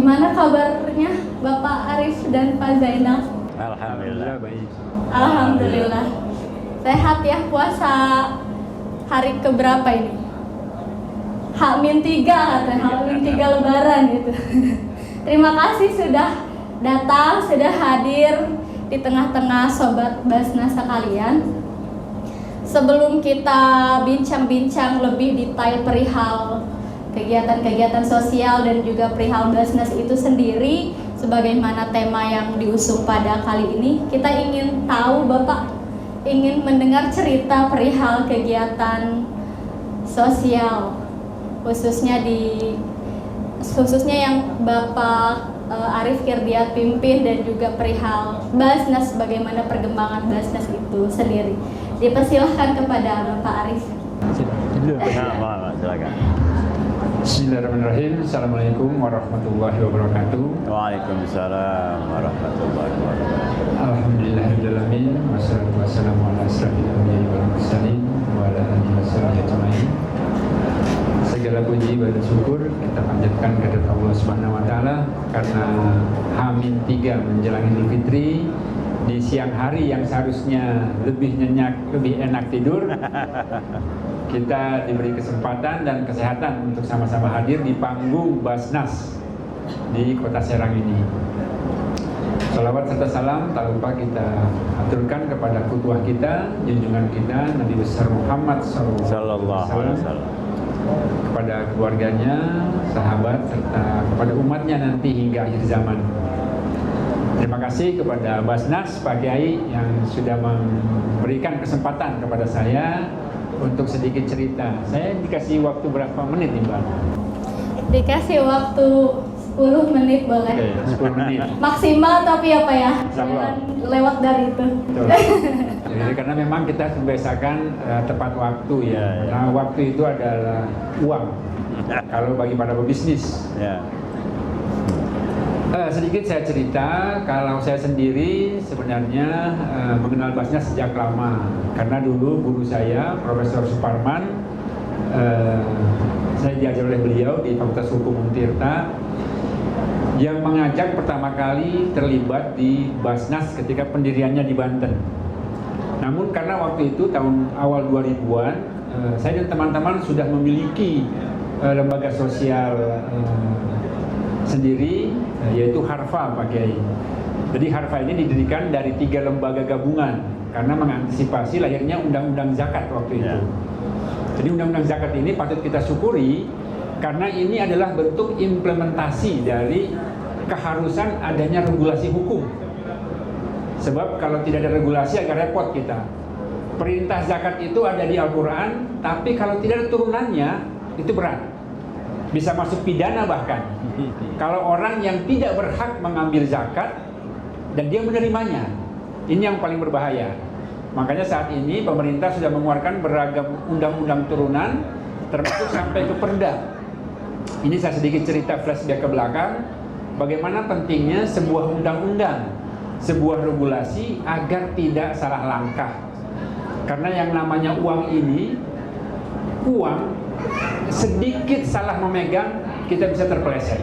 Gimana kabarnya Bapak Arif dan Pak Zainal? Alhamdulillah baik. Alhamdulillah. Sehat ya, puasa hari keberapa ini? H-3 katanya, H-3 Lebaran gitu. Terima kasih sudah datang, sudah hadir di tengah-tengah Sobat Basnas sekalian. Sebelum kita bincang-bincang lebih detail perihal kegiatan-kegiatan sosial dan juga perihal Basnas itu sendiri, sebagaimana tema yang diusung pada kali ini, kita ingin tahu, Bapak ingin mendengar cerita perihal kegiatan sosial, khususnya yang Bapak Arif Kirdiat pimpin dan juga perihal Basnas, bagaimana perkembangan Basnas itu sendiri. Dipersilahkan kepada Bapak Arif. Silakan. Bismillahirrahmanirrahim. Assalamualaikum warahmatullahi wabarakatuh. Waalaikumsalam warahmatullahi wabarakatuh. Alhamdulillahirrahmanirrahim. Wassalatu wassalamu ala asrafil anbiya'i wal mursalin wa ala alihi washabihi ajmain. Segala puji dan syukur kita panjatkan kepada Allah Subhanahu wa taala karena H-3 menjelang Idul Fitri di siang hari yang seharusnya lebih nyenyak, lebih enak tidur. Kita diberi kesempatan dan kesehatan untuk sama-sama hadir di panggung Basnas di Kota Serang ini. Salawat serta salam tak lupa kita aturkan kepada kutuah kita, junjungan kita Nabi besar Muhammad Sallallahu alaihi wasallam, kepada keluarganya, sahabat serta kepada umatnya nanti hingga akhir zaman. Terima kasih kepada Basnas Pak Kiai yang sudah memberikan kesempatan kepada saya untuk sedikit cerita. Saya dikasih waktu berapa menit nih Mbak? Dikasih waktu 10 menit boleh? Oke, 10 menit. Maksimal tapi apa ya? Insyaallah. Jangan lewat dari itu. Betul. Jadi karena memang kita membiasakan tepat waktu ya. Nah, waktu itu adalah uang. Kalau bagi para pebisnis. Ya. Sedikit saya cerita, kalau saya sendiri sebenarnya mengenal Basnas sejak lama. Karena dulu guru saya, Profesor Suparman, saya diajar oleh beliau di Fakultas Hukum Untirta, yang mengajak pertama kali terlibat di Basnas ketika pendiriannya di Banten. Namun karena waktu itu tahun awal 2000-an, saya dan teman-teman sudah memiliki lembaga sosial sendiri, yaitu Harfa Pak Kiai. Jadi Harfa ini didirikan dari 3 lembaga gabungan karena mengantisipasi lahirnya Undang-Undang Zakat waktu itu. Jadi Undang-Undang Zakat ini patut kita syukuri karena ini adalah bentuk implementasi dari keharusan adanya regulasi hukum. Sebab kalau tidak ada regulasi agak repot kita. Perintah zakat itu ada di Al-Quran, tapi kalau tidak ada turunannya itu berat. Bisa masuk pidana bahkan. Kalau orang yang tidak berhak mengambil zakat dan dia menerimanya, ini yang paling berbahaya. Makanya saat ini pemerintah sudah mengeluarkan beragam undang-undang turunan, termasuk sampai ke perda. Ini saya sedikit cerita flashback ke belakang, bagaimana pentingnya sebuah undang-undang, sebuah regulasi agar tidak salah langkah. Karena yang namanya uang ini, uang sedikit salah memegang kita bisa terpeleset.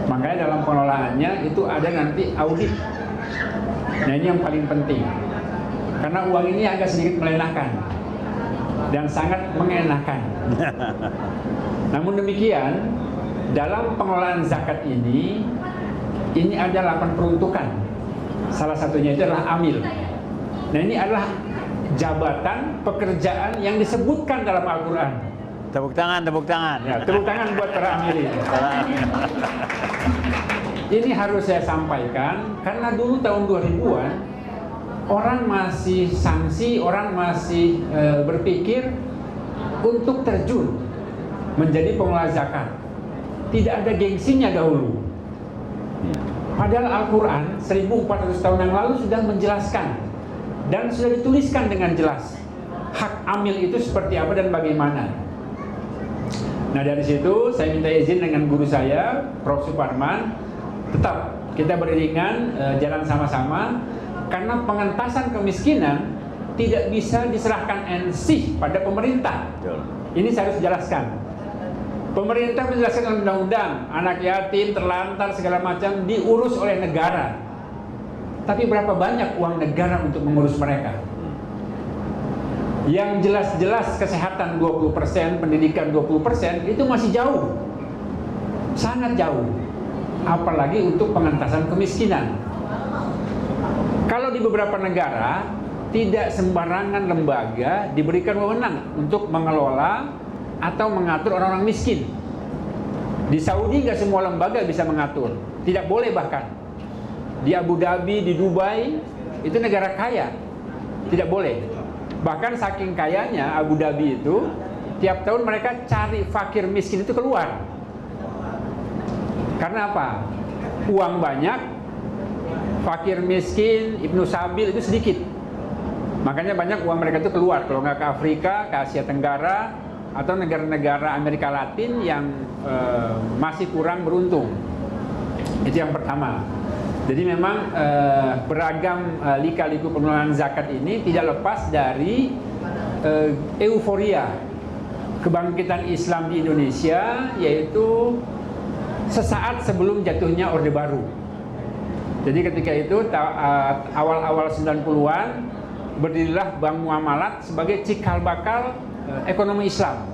Makanya dalam pengelolaannya itu ada nanti audit. Nah ini yang paling penting. Karena uang ini agak sedikit melenakan dan sangat mengenakan. Namun demikian, dalam pengelolaan zakat ini ada 8 peruntukan. Salah satunya itu adalah amil. Nah ini adalah jabatan pekerjaan yang disebutkan dalam Al-Quran. Tepuk tangan, tepuk tangan. Ya, tepuk tangan buat para amil ini. Ini harus saya sampaikan karena dulu tahun 2000-an orang masih sanksi, orang masih berpikir untuk terjun menjadi pengelola zakat. Tidak ada gengsinya dahulu. Padahal Al-Quran 1400 tahun yang lalu sudah menjelaskan dan sudah dituliskan dengan jelas hak amil itu seperti apa dan bagaimana. Nah dari situ saya minta izin dengan guru saya, Prof. Suparman, tetap kita beriringan jalan sama-sama karena pengentasan kemiskinan tidak bisa diserahkan ensih pada pemerintah. Ini saya harus jelaskan. Pemerintah menjelaskan dalam undang-undang, anak yatim, terlantar, segala macam diurus oleh negara. Tapi berapa banyak uang negara untuk mengurus mereka? Yang jelas-jelas kesehatan 20%, pendidikan 20%, itu masih jauh. Sangat jauh. Apalagi untuk pengentasan kemiskinan. Kalau di beberapa negara, tidak sembarangan lembaga diberikan wewenang untuk mengelola atau mengatur orang-orang miskin. Di Saudi nggak semua lembaga bisa mengatur, tidak boleh bahkan. Di Abu Dhabi, di Dubai, itu negara kaya, tidak boleh. Bahkan saking kayanya Abu Dhabi itu, tiap tahun mereka cari fakir miskin itu keluar. Karena apa? Uang banyak, fakir miskin, Ibnu Sabil itu sedikit. Makanya banyak uang mereka itu keluar, kalau nggak ke Afrika, ke Asia Tenggara, atau negara-negara Amerika Latin yang masih kurang beruntung. Itu yang pertama. Jadi memang beragam lika-liku pengelolaan zakat ini tidak lepas dari euforia kebangkitan Islam di Indonesia, yaitu sesaat sebelum jatuhnya Orde Baru. Jadi ketika itu awal-awal 90-an berdirilah Bank Muamalat sebagai cikal bakal ekonomi Islam.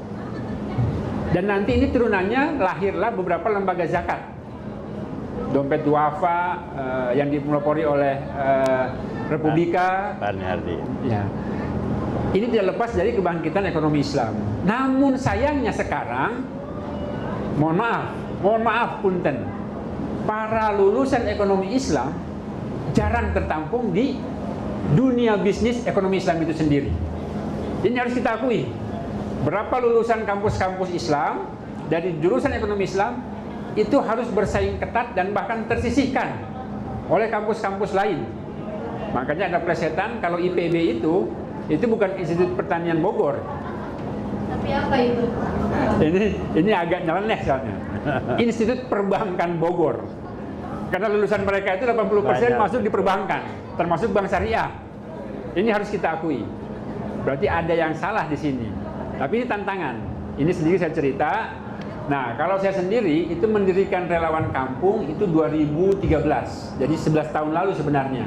Dan nanti ini turunannya lahirlah beberapa lembaga zakat. Dompet duafa yang dipelopori oleh Republika. Ya. Ini tidak lepas dari kebangkitan ekonomi Islam. Namun sayangnya sekarang, mohon maaf punten, para lulusan ekonomi Islam jarang tertampung di dunia bisnis ekonomi Islam itu sendiri. Ini harus kita akui. Berapa lulusan kampus-kampus Islam dari jurusan ekonomi Islam itu harus bersaing ketat dan bahkan tersisihkan oleh kampus-kampus lain. Makanya ada plesetan kalau IPB itu bukan Institut Pertanian Bogor. Tapi apa itu? Ini agak nyeleneh soalnya. Institut Perbankan Bogor. Karena lulusan mereka itu 80% masuk di perbankan, termasuk bank syariah. Ini harus kita akui. Berarti ada yang salah di sini. Tapi ini tantangan. Ini sendiri saya cerita. Nah, kalau saya sendiri itu mendirikan relawan kampung itu 2013. Jadi 11 tahun lalu sebenarnya.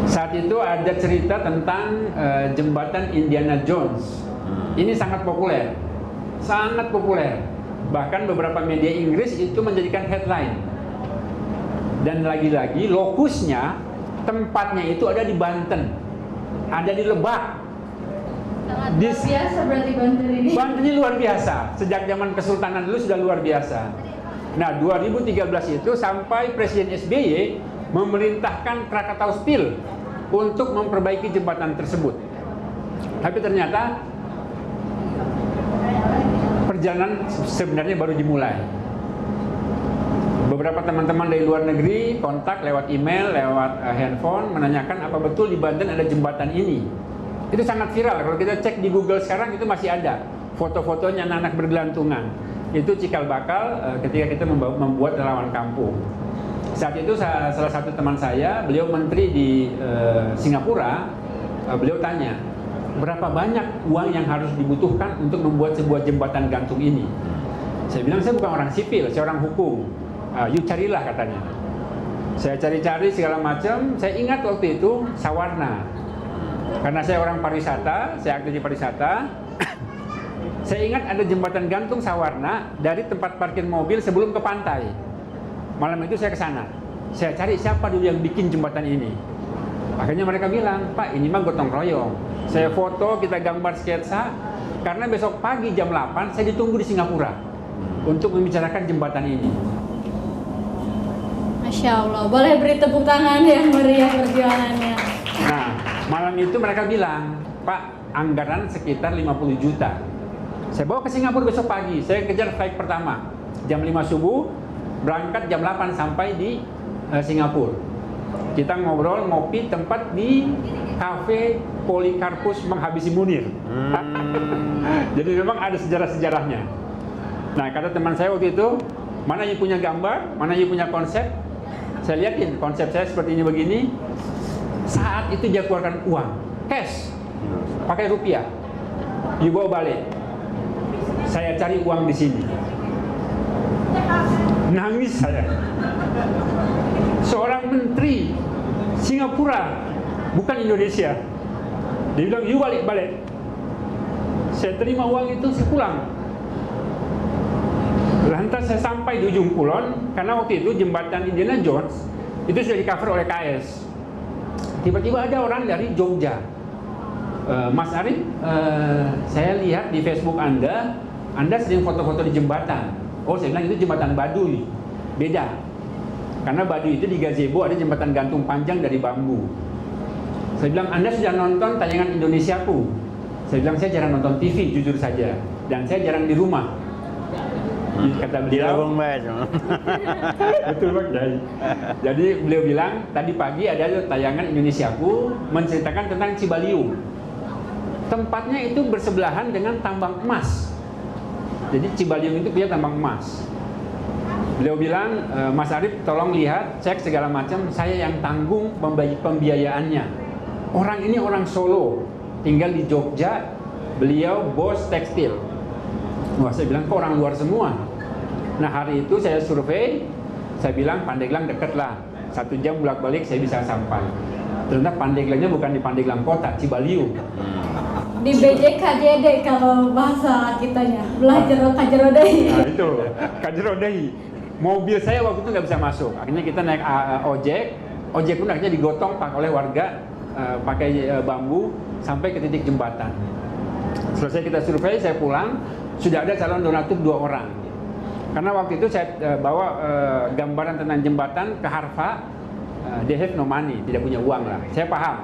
Saat itu ada cerita tentang jembatan Indiana Jones. Ini sangat populer. Sangat populer. Bahkan beberapa media Inggris itu menjadikan headline. Dan lagi-lagi lokusnya, tempatnya itu ada di Banten. Ada di Lebak. Sangat luar biasa berarti Banten ini. Banten ini luar biasa. Sejak zaman Kesultanan dulu sudah luar biasa. Nah, 2013 itu sampai Presiden SBY memerintahkan Krakatau Steel untuk memperbaiki jembatan tersebut. Tapi ternyata perjalanan sebenarnya baru dimulai. Beberapa teman-teman dari luar negeri kontak lewat email, lewat handphone, menanyakan apa betul di Banten ada jembatan ini. Itu sangat viral. Kalau kita cek di Google sekarang itu masih ada foto-fotonya anak-anak bergelantungan. Itu cikal bakal ketika kita membuat relawan kampung. Saat itu salah satu teman saya, beliau menteri di Singapura, beliau tanya, berapa banyak uang yang harus dibutuhkan untuk membuat sebuah jembatan gantung ini? Saya bilang, saya bukan orang sipil, saya orang hukum. You carilah katanya. Saya cari-cari segala macam. Saya ingat waktu itu Sawarna. Karena saya orang pariwisata, saya aktif di pariwisata. Saya ingat ada jembatan gantung Sawarna dari tempat parkir mobil sebelum ke pantai. Malam itu saya ke sana. Saya cari siapa dulu yang bikin jembatan ini. Akhirnya mereka bilang, Pak, ini mah gotong royong. Saya foto, kita gambar sketsa. Karena besok pagi jam 8 saya ditunggu di Singapura untuk membicarakan jembatan ini. Masya Allah, boleh beri tepuk tangan yang meriah perjuangannya. Nah, malam itu mereka bilang, Pak, anggaran sekitar 50 juta. Saya bawa ke Singapura besok pagi. Saya kejar flight pertama jam 5 subuh, berangkat jam 8 sampai di Singapura. Kita ngobrol, ngopi tempat di kafe Polikarpus menghabisi Munir. Jadi memang ada sejarah-sejarahnya. Nah, kata teman saya waktu itu, mana yang punya gambar, mana yang punya konsep. Saya lihatin konsep saya seperti ini begini. Saat itu dia keluarkan uang cash, pakai rupiah, dibawa balik. saya cari uang di sini. Nangis saya. Seorang menteri Singapura, bukan Indonesia. Dia bilang, "You balik." Saya terima uang itu, saya pulang. Lantas saya sampai di ujung kulon, karena waktu itu jembatan Indiana Jones itu sudah di cover oleh KS. Tiba-tiba ada orang dari Jogja. Mas Arif, saya lihat di Facebook Anda sering foto-foto di jembatan. Oh, saya bilang itu jembatan Baduy. Beda. Karena Baduy itu di gazebo ada jembatan gantung panjang dari bambu. Saya bilang, Anda sudah nonton tayangan Indonesiaku? Saya bilang, saya jarang nonton TV, jujur saja. Dan saya jarang di rumah. Kata beliau, betul Pak Kiai. Jadi beliau bilang, tadi pagi ada tayangan Indonesiaku menceritakan tentang Cibaliung. Tempatnya itu bersebelahan dengan tambang emas. Jadi Cibaliung itu punya tambang emas. Beliau bilang, Mas Arif tolong lihat, cek segala macam, saya yang tanggung pembiayaannya. Orang ini orang Solo, tinggal di Jogja, beliau bos tekstil. Wah, saya bilang, kok orang luar semua? Nah, hari itu saya survei, saya bilang Pandeglang deket lah, 1 jam bolak-balik saya bisa sampai. Ternyata Pandeglangnya bukan di Pandeglang kota, Cibaliung. Di BJKJD kalau bahasa kitanya, belajar kajerodai. Nah itu, kajerodai. Mobil saya waktu itu nggak bisa masuk. Akhirnya kita naik ojek pun akhirnya digotong oleh warga pakai bambu sampai ke titik jembatan. Selesai kita survei, saya pulang, sudah ada calon donatur 2 orang. Karena waktu itu saya bawa gambaran tentang jembatan ke Harfa, they have no money, tidak punya uang lah. Saya paham.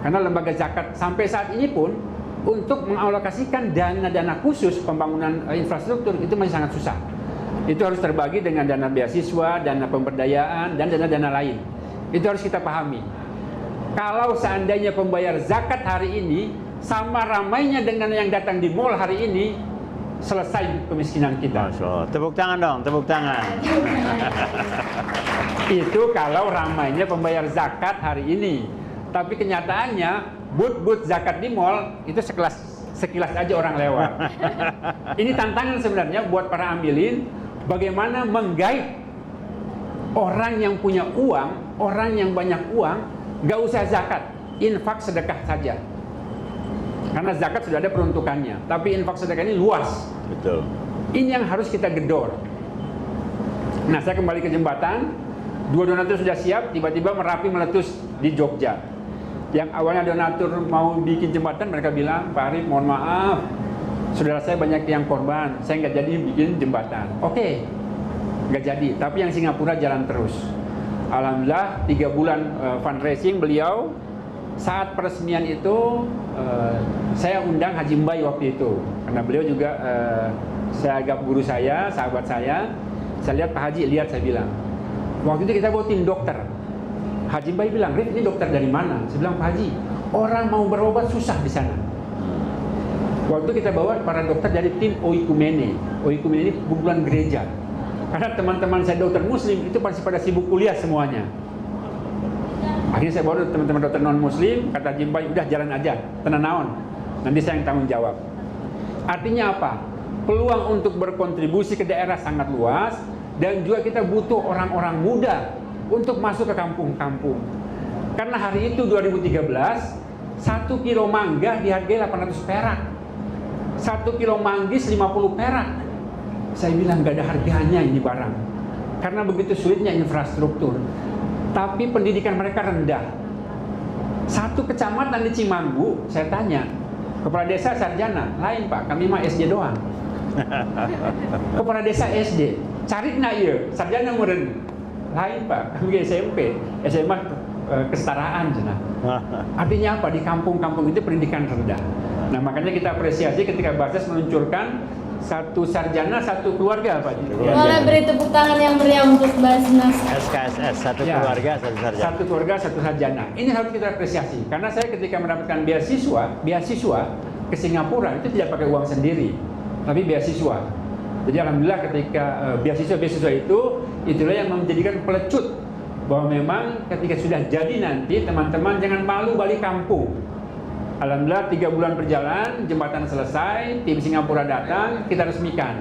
Karena lembaga zakat sampai saat ini pun untuk mengalokasikan dana-dana khusus pembangunan infrastruktur itu masih sangat susah. Itu harus terbagi dengan dana beasiswa, dana pemberdayaan, dan dana-dana lain. Itu harus kita pahami. Kalau seandainya pembayar zakat hari ini sama ramainya dengan yang datang di mall hari ini, selesai kemiskinan kita. Masya Allah. Tepuk tangan dong, tepuk tangan. Itu kalau ramainya pembayar zakat hari ini. Tapi kenyataannya booth zakat di mall itu sekilas aja orang lewat. Ini tantangan sebenarnya buat para amilin, bagaimana menggait orang yang punya uang, orang yang banyak uang, gak usah zakat, infak sedekah saja. Karena zakat sudah ada peruntukannya, tapi infak sedekah ini luas. Betul. Ini yang harus kita gedor. Nah, saya kembali ke jembatan. 2 donatur sudah siap, tiba-tiba Merapi meletus di Jogja. Yang awalnya donatur mau bikin jembatan, mereka bilang, Pak Arif, mohon maaf, saudara saya banyak yang korban, saya nggak jadi bikin jembatan. Oke, nggak jadi, tapi yang Singapura jalan terus. Alhamdulillah 3 bulan fundraising beliau. Saat peresmian itu saya undang Haji Mbai waktu itu, karena beliau juga saya anggap guru saya, sahabat saya. Saya lihat Pak Haji, lihat, saya bilang. Waktu itu kita bawa tim dokter. Haji Mbai bilang, Rif, ini dokter dari mana? Saya bilang, Pak Haji, orang mau berobat susah di sana. Waktu itu kita bawa para dokter dari tim Oikumene. Oikumene ini kumpulan gereja. Karena teman-teman saya dokter muslim itu pasti pada sibuk kuliah semuanya. Akhirnya saya bawa teman-teman dokter non-muslim, kata Haji Mbai, udah jalan aja, tenang naon. Nanti saya yang tanggung jawab. Artinya apa? Peluang untuk berkontribusi ke daerah sangat luas, dan juga kita butuh orang-orang muda untuk masuk ke kampung-kampung. Karena hari itu 2013, 1 kilo mangga dihargai 800 perak. 1 kilo manggis 50 perak. Saya bilang gak ada harganya ini barang. Karena begitu sulitnya infrastruktur. Tapi pendidikan mereka rendah. 1 kecamatan di Cimanggu, saya tanya, kepala desa sarjana, lain Pak, kami mah SD doang. Kepala desa SD, cari na iya, sarjana meureun. Lain Pak, kami SMP, SMA kesetaraan cenah. Artinya apa? Di kampung-kampung itu pendidikan rendah. Nah, makanya kita apresiasi ketika Basnas meluncurkan 1 sarjana 1 keluarga Pak. Boleh beri tepuk tangan yang meriah untuk Basnas. SKSS, 1 Ya, keluarga, 1 sarjana. 1 keluarga 1 sarjana. Ini harus kita apresiasi. Karena saya ketika mendapatkan beasiswa ke Singapura itu tidak pakai uang sendiri, tapi beasiswa. Jadi alhamdulillah ketika beasiswa itu, itulah yang menjadikan pelecut bahwa memang ketika sudah jadi nanti teman-teman jangan malu balik kampung. Alhamdulillah 3 bulan berjalan, jembatan selesai, tim Singapura datang, kita resmikan.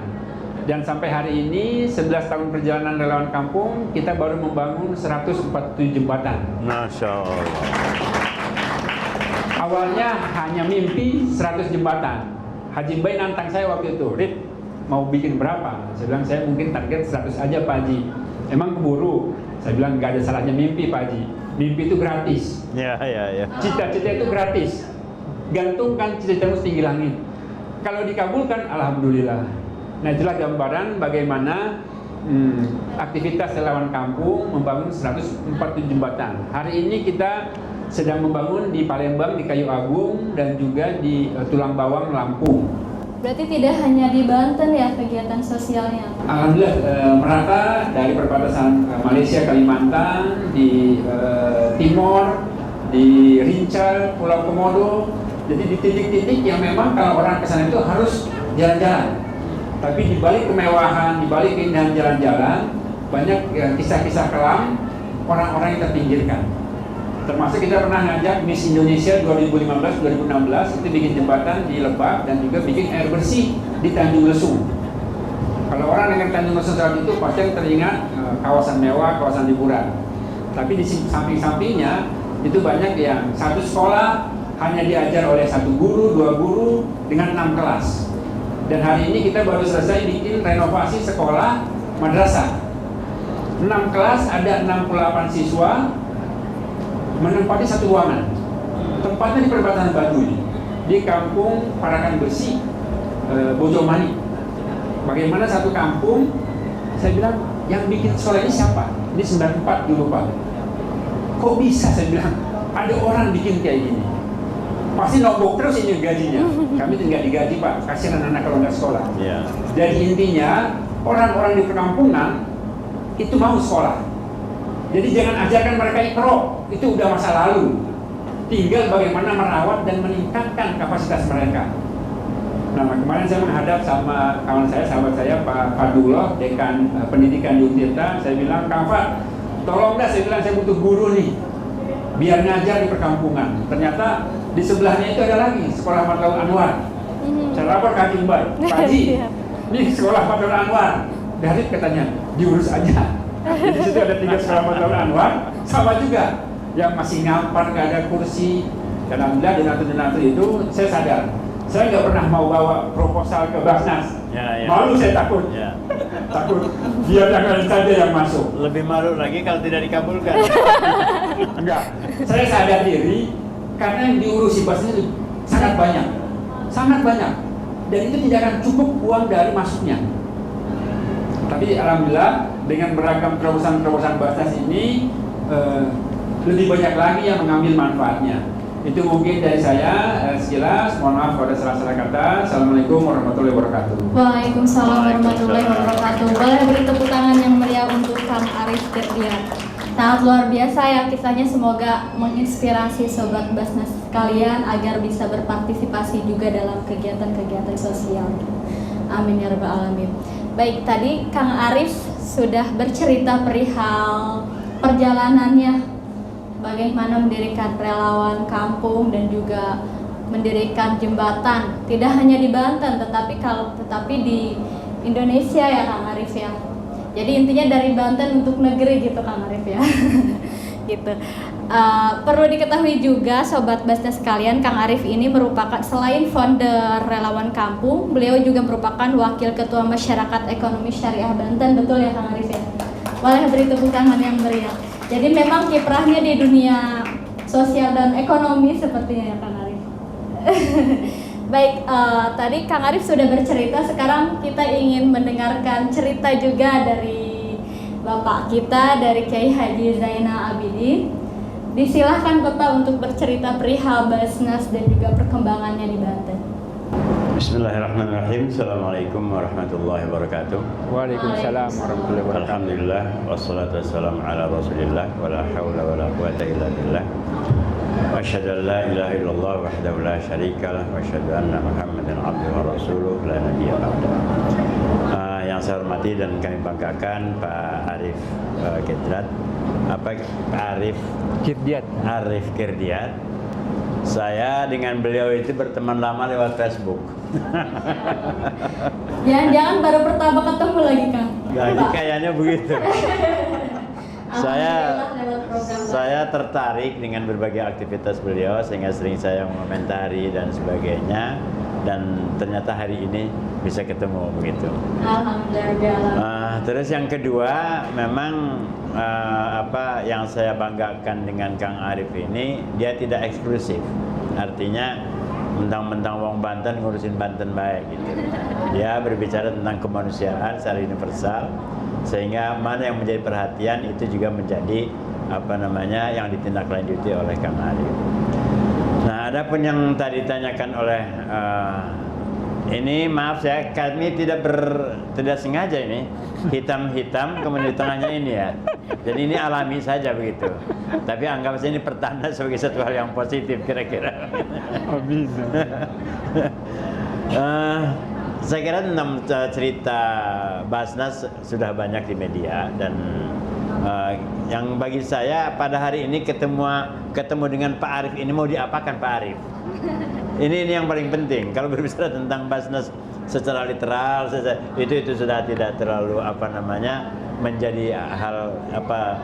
Dan sampai hari ini 11 tahun perjalanan relawan kampung, kita baru membangun 147 jembatan. Masya Allah. Awalnya hanya mimpi 100 jembatan. Haji Mbai nantang saya waktu itu, Rit, mau bikin berapa? Saya bilang saya mungkin target 100 aja Pak Haji. Emang keburu? Saya bilang nggak ada salahnya mimpi Pak Haji. Mimpi itu gratis. Ya. Cita-cita itu gratis. Gantungkan cita-citamu setinggi langit. Kalau dikabulkan, alhamdulillah. Nah, itulah gambaran bagaimana aktivitas relawan kampung membangun 147 jembatan. Hari ini kita sedang membangun di Palembang, di Kayu Agung, dan juga di Tulang Bawang, Lampung. Berarti tidak hanya di Banten ya kegiatan sosialnya? Alhamdulillah merata dari perbatasan Malaysia, Kalimantan, di Timor, di Rincal, Pulau Komodo. Jadi di titik-titik yang memang kalau orang ke sana itu harus jalan-jalan. Tapi di balik kemewahan, di balik keindahan jalan-jalan, banyak kisah-kisah kelam orang-orang yang terpinggirkan. Termasuk kita pernah ngajak Miss Indonesia 2015-2016 itu bikin jembatan di Lebak dan juga bikin air bersih di Tanjung Lesung. Kalau orang dengar Tanjung Lesung saat itu pasti yang teringat kawasan mewah, kawasan liburan. Tapi di samping-sampingnya itu banyak yang satu sekolah hanya diajar oleh 1 guru, 2 guru dengan 6 kelas. Dan hari ini kita baru selesai bikin renovasi sekolah madrasah. 6 kelas ada 68 siswa menempati 1 ruangan. Tempatnya di perbatasan Batu ini, di kampung Parakan Besi, Bojomani. Bagaimana satu kampung, saya bilang yang bikin sekolah ini siapa? Ini 94 dulu Pak. Kok bisa saya bilang ada orang bikin kayak gini? Pasti nombok terus ini gajinya. Kami tidak digaji Pak, kasihan anak-anak kalau nggak sekolah. Ya. Jadi intinya orang-orang di perkampungan itu mau sekolah. Jadi jangan ajarkan mereka ikro, itu udah masa lalu. Tinggal bagaimana merawat dan meningkatkan kapasitas mereka. Nah, kemarin saya menghadap sama kawan saya, sahabat saya Pak Fadullah, Dekan Pendidikan di Untirta. Saya bilang, Kang Fad, tolong dah, saya bilang saya butuh guru nih, biar ngajar di perkampungan. Ternyata di sebelahnya itu ada lagi sekolah Fatlaul Anwar. Saya lapor ke Haji Mbai, Pak Haji, ini sekolah Fatlaul Anwar. Dari katanya diurus aja. Di situ ada 3 sekolah Fatlaul Anwar, sama juga yang masih ngampar, gak ada kursi. Dan alhamdulillah donatur-donatur itu saya sadar. Saya nggak pernah mau bawa proposal ke Basnas. Ya. Malu saya takut. Ya. Takut biar yang lain saja yang masuk. Lebih malu lagi kalau tidak dikabulkan. Enggak. Saya sadar diri karena yang diurusi Basnas itu sangat banyak. Sangat banyak. Dan itu tidak akan cukup uang dari masuknya. Tapi alhamdulillah dengan beragam terobosan-terobosan Basnas ini lebih banyak lagi yang mengambil manfaatnya. Itu mungkin dari saya sekilas. Mohon maaf kalau ada salah-salah kata. Assalamualaikum warahmatullahi wabarakatuh. Waalaikumsalam warahmatullahi wabarakatuh. Boleh beri tepuk tangan yang meriah untuk Kang Arif Firdian. Sangat luar biasa ya kisahnya, semoga menginspirasi Sobat Basnas sekalian agar bisa berpartisipasi juga dalam kegiatan-kegiatan sosial. Amin ya rabbal alamin. Baik, tadi Kang Arif sudah bercerita perihal perjalanannya, bagaimana mendirikan relawan kampung dan juga mendirikan jembatan tidak hanya di Banten tetapi di Indonesia ya Kang Arif ya. Jadi intinya dari Banten untuk negeri gitu Kang Arif ya. Gitu. Perlu diketahui juga Sobat Basnas sekalian, Kang Arif ini merupakan selain founder relawan kampung, beliau juga merupakan wakil ketua masyarakat ekonomi syariah Banten. Betul ya Kang Arif ya? Boleh beri tepuk tangan yang meriah. Jadi memang kiprahnya di dunia sosial dan ekonomi sepertinya ya Kang Arif. Baik, tadi Kang Arif sudah bercerita, sekarang kita ingin mendengarkan cerita juga dari Bapak kita, dari Kiai Haji Zainal Abidin. Disilahkan Bapak untuk bercerita perihal Basnas dan juga perkembangannya di Banten. Bismillahirrahmanirrahim. Assalamualaikum warahmatullahi wabarakatuh. Waalaikumsalam warahmatullahi wabarakatuh. Alhamdulillah wassalatu wassalamu ala Rasulillah wala haula wala quwata illa billah. Wa asyhadu an la ilaha illallah wahdahu la syarikalah wa asyhadu anna Muhammadan abduhu wa rasuluh la nabiyya ba'da. Yang saya hormati dan kami banggakan Pak Arif Kirdiat. Saya dengan beliau itu berteman lama lewat Facebook. Jangan-jangan baru pertama ketemu lagi, Kang. Jadi kayaknya begitu. Alhamdulillah lewat program. Saya tertarik dengan berbagai aktivitas beliau sehingga sering saya mengomentari dan sebagainya, dan ternyata hari ini bisa ketemu begitu. Alhamdulillah. Terus yang kedua, memang apa yang saya banggakan dengan Kang Arif ini, dia tidak eksklusif. Artinya mentang-mentang wong Banten ngurusin Banten baik gitu. Dia berbicara tentang kemanusiaan secara universal, sehingga mana yang menjadi perhatian itu juga menjadi apa namanya yang ditindaklanjuti oleh Kang Arif. Nah, ada pun yang tadi ditanyakan oleh ini, maaf ya, kami tidak sengaja ini hitam-hitam kemudian di tengahnya ini ya. Jadi ini alami saja begitu. Tapi anggap saja ini pertanda sebagai satu hal yang positif kira-kira. Oh, bisa. Saya kira tentang cerita Basnas sudah banyak di media, dan yang bagi saya pada hari ini ketemu dengan Pak Arif ini mau diapakan Pak Arif? Ini yang paling penting. Kalau berbicara tentang Basnas secara literal, itu sudah tidak terlalu apa namanya menjadi hal apa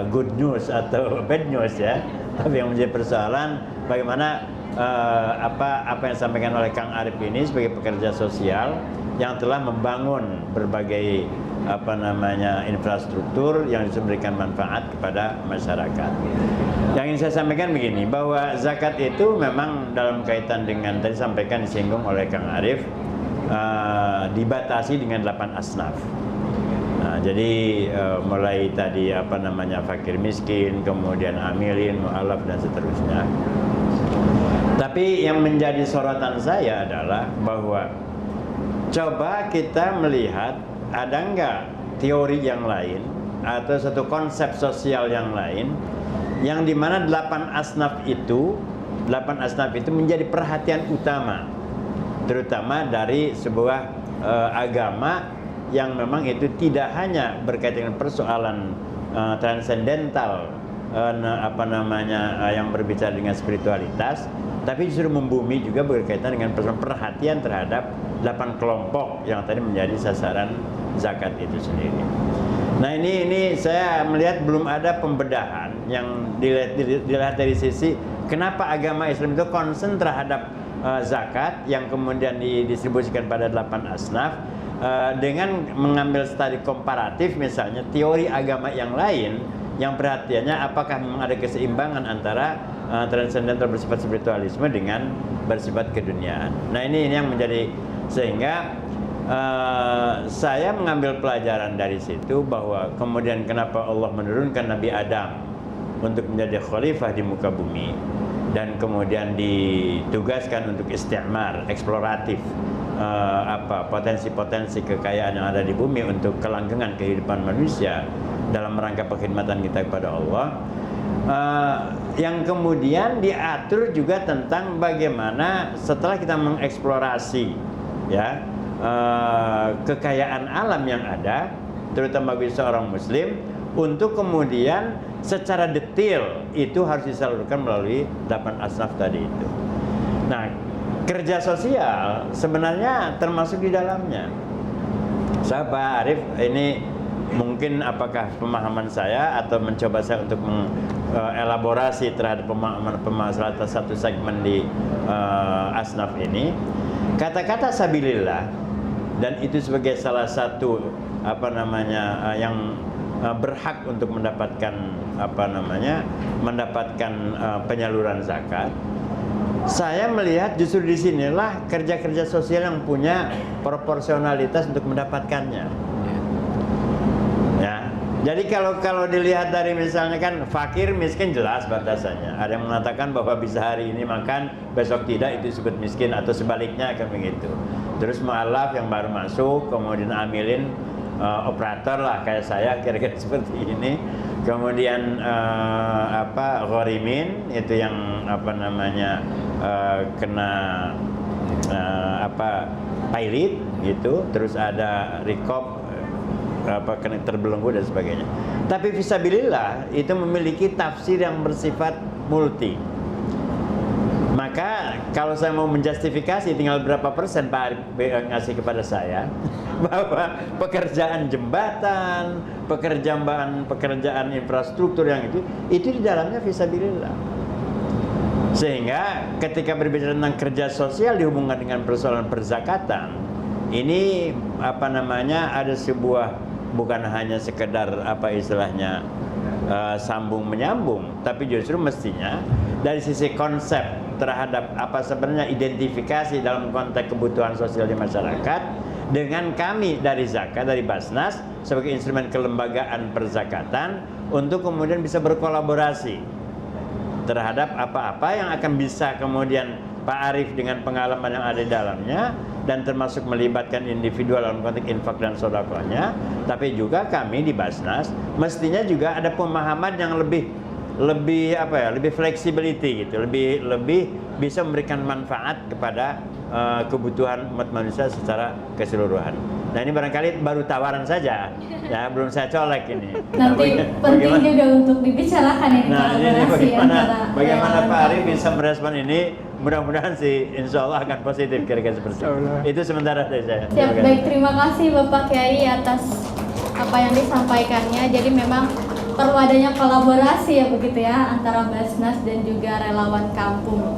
good news atau bad news ya. Tapi yang menjadi persoalan bagaimana apa yang disampaikan oleh Kang Arif ini sebagai pekerja sosial yang telah membangun berbagai apa namanya infrastruktur yang bisa memberikan manfaat kepada masyarakat. Yang ingin saya sampaikan begini, bahwa zakat itu memang dalam kaitan dengan tadi sampaikan disinggung oleh Kang Arif, dibatasi dengan 8 asnaf. Nah, jadi mulai tadi apa namanya fakir miskin, kemudian amilin, mu'alaf dan seterusnya. Tapi yang menjadi sorotan saya adalah bahwa coba kita melihat ada enggak teori yang lain atau satu konsep sosial yang lain yang dimana 8 asnaf itu menjadi perhatian utama, terutama dari sebuah agama yang memang itu tidak hanya berkaitan dengan persoalan transendental apa namanya yang berbicara dengan spiritualitas, tapi justru membumi juga berkaitan dengan perhatian terhadap 8 kelompok yang tadi menjadi sasaran zakat itu sendiri. Nah, ini saya melihat belum ada pembedahan yang dilihat dari sisi kenapa agama Islam itu concern terhadap zakat yang kemudian didistribusikan pada 8 asnaf, dengan mengambil studi komparatif misalnya teori agama yang lain yang perhatiannya apakah memang ada keseimbangan antara transendental bersifat spiritualisme dengan bersifat keduniaan. Nah, ini yang menjadi sehingga saya mengambil pelajaran dari situ bahwa kemudian kenapa Allah menurunkan Nabi Adam untuk menjadi khalifah di muka bumi dan kemudian ditugaskan untuk istimar, eksploratif potensi-potensi kekayaan yang ada di bumi untuk kelanggengan kehidupan manusia dalam rangka perkhidmatan kita kepada Allah. Yang kemudian diatur juga tentang bagaimana setelah kita mengeksplorasi ya kekayaan alam yang ada, terutama bagi seorang muslim, untuk kemudian secara detail itu harus disalurkan melalui 8 asnaf tadi itu. Nah, kerja sosial sebenarnya termasuk di dalamnya. Saya Pak Arif ini mungkin apakah pemahaman saya atau mencoba saya untuk mengelaborasi terhadap pemahaman salah satu segmen di asnaf ini. Kata-kata sabilillah dan itu sebagai salah satu apa namanya yang berhak untuk mendapatkan penyaluran zakat. Saya melihat justru di sinilah kerja-kerja sosial yang punya proporsionalitas untuk mendapatkannya. Ya. Jadi kalau dilihat dari misalnya kan fakir miskin jelas batasannya. Ada yang mengatakan bahwa bisa hari ini makan, besok tidak, itu disebut miskin, atau sebaliknya kan begitu. Terus mu'alaf yang baru masuk, kemudian amilin operator lah kayak saya kira-kira seperti ini. Kemudian ghorimin itu yang kena pilot gitu. Terus ada rikop kena terbelenggu dan sebagainya. Tapi fisabilillah itu memiliki tafsir yang bersifat multi. Maka kalau saya mau menjustifikasi tinggal berapa persen Pak Arif ngasih kepada saya bahwa pekerjaan jembatan, pekerjaan infrastruktur yang itu di dalamnya fisabilillah. Sehingga ketika berbicara tentang kerja sosial dihubungkan dengan persoalan perzakatan, ini ada sebuah, bukan hanya sekedar istilahnya sambung menyambung, tapi justru mestinya dari sisi konsep terhadap apa sebenarnya identifikasi dalam konteks kebutuhan sosial di masyarakat dengan kami dari zakat, dari Basnas sebagai instrumen kelembagaan perzakatan untuk kemudian bisa berkolaborasi terhadap apa-apa yang akan bisa kemudian Pak Arif dengan pengalaman yang ada di dalamnya dan termasuk melibatkan individual dalam konteks infak dan sedekahnya, tapi juga kami di Basnas mestinya juga ada pemahaman yang lebih flexibility gitu, lebih bisa memberikan manfaat kepada kebutuhan umat manusia secara keseluruhan. Nah ini barangkali baru tawaran saja, ya belum saya colek ini. Nanti penting juga untuk dibicarakan ini. Nah ini bagaimana Pak Arif bisa merespon ini? Mudah-mudahan sih insya Allah akan positif kira-kira seperti itu. Itu sementara dari saya. Siap, baik, terima kasih Bapak Kiai atas apa yang disampaikannya. Jadi memang perlu adanya kolaborasi ya begitu ya antara Basnas dan juga relawan kampung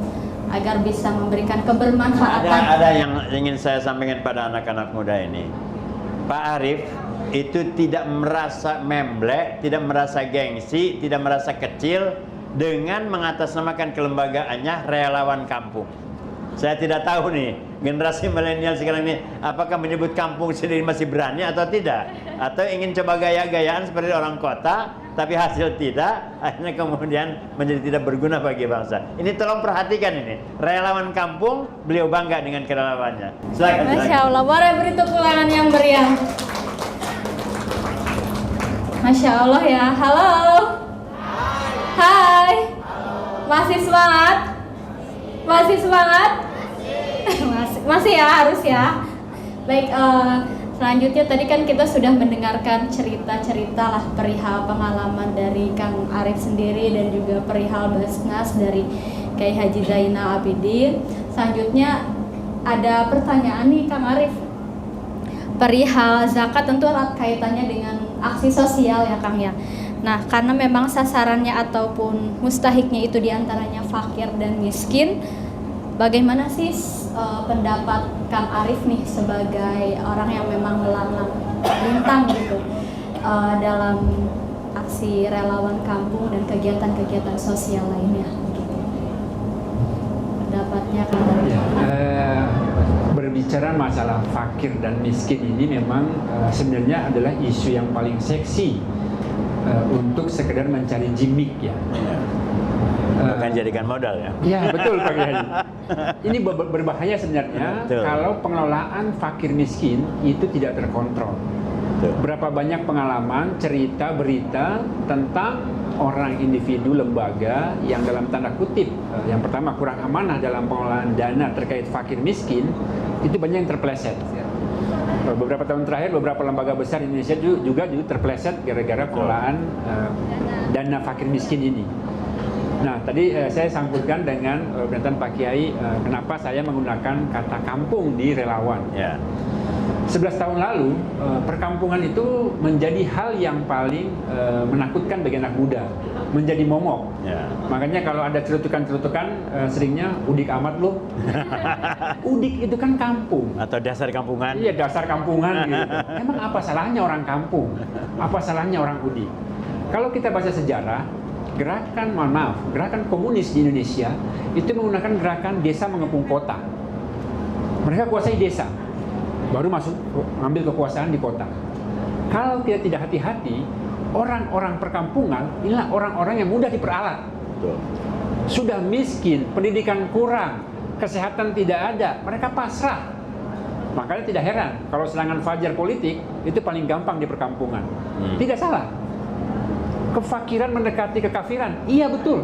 agar bisa memberikan kebermanfaatan. Ada yang ingin saya sampaikan pada anak-anak muda ini. Pak Arif itu tidak merasa memblek, tidak merasa gengsi, tidak merasa kecil dengan mengatasnamakan kelembagaannya relawan kampung. Saya tidak tahu nih generasi milenial sekarang ini apakah menyebut kampung sendiri masih berani atau tidak, atau ingin coba gaya-gayaan seperti orang kota tapi hasil tidak, akhirnya kemudian menjadi tidak berguna bagi bangsa. Ini tolong perhatikan ini, relawan kampung beliau bangga dengan kerelawannya. Silakan. Masya Allah, boleh beri tepuk tangan yang meriah. Masya Allah ya. Halo. Hai. Masih semangat? Masih semangat? Masih ya, harus ya. Baik, selanjutnya tadi kan kita sudah mendengarkan cerita-cerita lah perihal pengalaman dari Kang Arif sendiri dan juga perihal Basnas dari Kiai Haji Zainal Abidin. Selanjutnya ada pertanyaan nih Kang Arif. Perihal zakat tentu erat kaitannya dengan aksi sosial ya Kang ya. Nah, karena memang sasarannya ataupun mustahiknya itu diantaranya fakir dan miskin, bagaimana sih pendapat Kang Arif nih sebagai orang yang memang melintang gitu dalam aksi relawan kampung dan kegiatan-kegiatan sosial lainnya? Pendapatnya Kang Arif? Berbicara masalah fakir dan miskin ini memang sebenarnya adalah isu yang paling seksi untuk sekedar mencari gimmick ya. Akan jadikan modal ya. Ya betul Pak Kiai. Ini berbahaya sebenarnya kalau pengelolaan fakir miskin itu tidak terkontrol. Betul. Berapa banyak pengalaman, cerita, berita tentang orang individu, lembaga yang dalam tanda kutip yang pertama kurang amanah dalam pengelolaan dana terkait fakir miskin, itu banyak yang terpeleset. Beberapa tahun terakhir beberapa lembaga besar di Indonesia juga terpeleset gara-gara pengelolaan dana fakir miskin ini. Nah, tadi saya sambutkan dengan pernyataan Pak Kiai kenapa saya menggunakan kata kampung di relawan. 11 tahun lalu perkampungan itu menjadi hal yang paling menakutkan bagi anak muda, menjadi momok. Makanya kalau ada cerutukan-cerutukan seringnya udik amat loh. Udik itu kan kampung atau dasar kampungan. Iya, dasar kampungan gitu. Emang apa salahnya orang kampung? Apa salahnya orang udik? Kalau kita baca sejarah, gerakan komunis di Indonesia itu menggunakan gerakan desa mengepung kota. Mereka kuasai desa, baru masuk mengambil kekuasaan di kota. Kalau kita tidak hati-hati, orang-orang perkampungan inilah orang-orang yang mudah diperalat. Sudah miskin, pendidikan kurang, kesehatan tidak ada, mereka pasrah. Makanya tidak heran kalau serangan fajar politik itu paling gampang di perkampungan. Tidak salah. Kefakiran mendekati kekafiran, iya betul.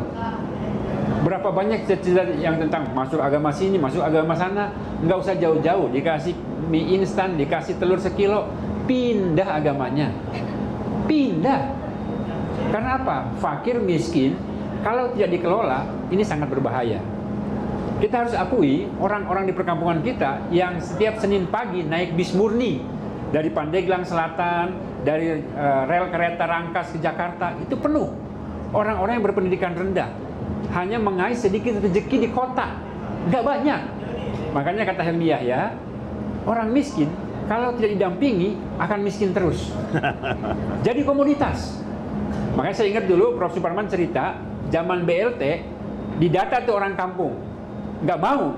Berapa banyak cerita yang tentang masuk agama sini, masuk agama sana, nggak usah jauh-jauh, dikasih mie instan, dikasih telur sekilo, pindah agamanya. Pindah. Karena apa? Fakir miskin, kalau tidak dikelola, ini sangat berbahaya. Kita harus akui orang-orang di perkampungan kita yang setiap Senin pagi naik bis murni dari Pandeglang Selatan, dari rel kereta Rangkas ke Jakarta, itu penuh orang-orang yang berpendidikan rendah, hanya mengais sedikit rezeki di kota, nggak banyak. Makanya kata Helmi Yahya, orang miskin kalau tidak didampingi akan miskin terus. Jadi komoditas. Makanya saya ingat dulu Prof. Suparman cerita, zaman BLT didata tuh orang kampung, nggak mau.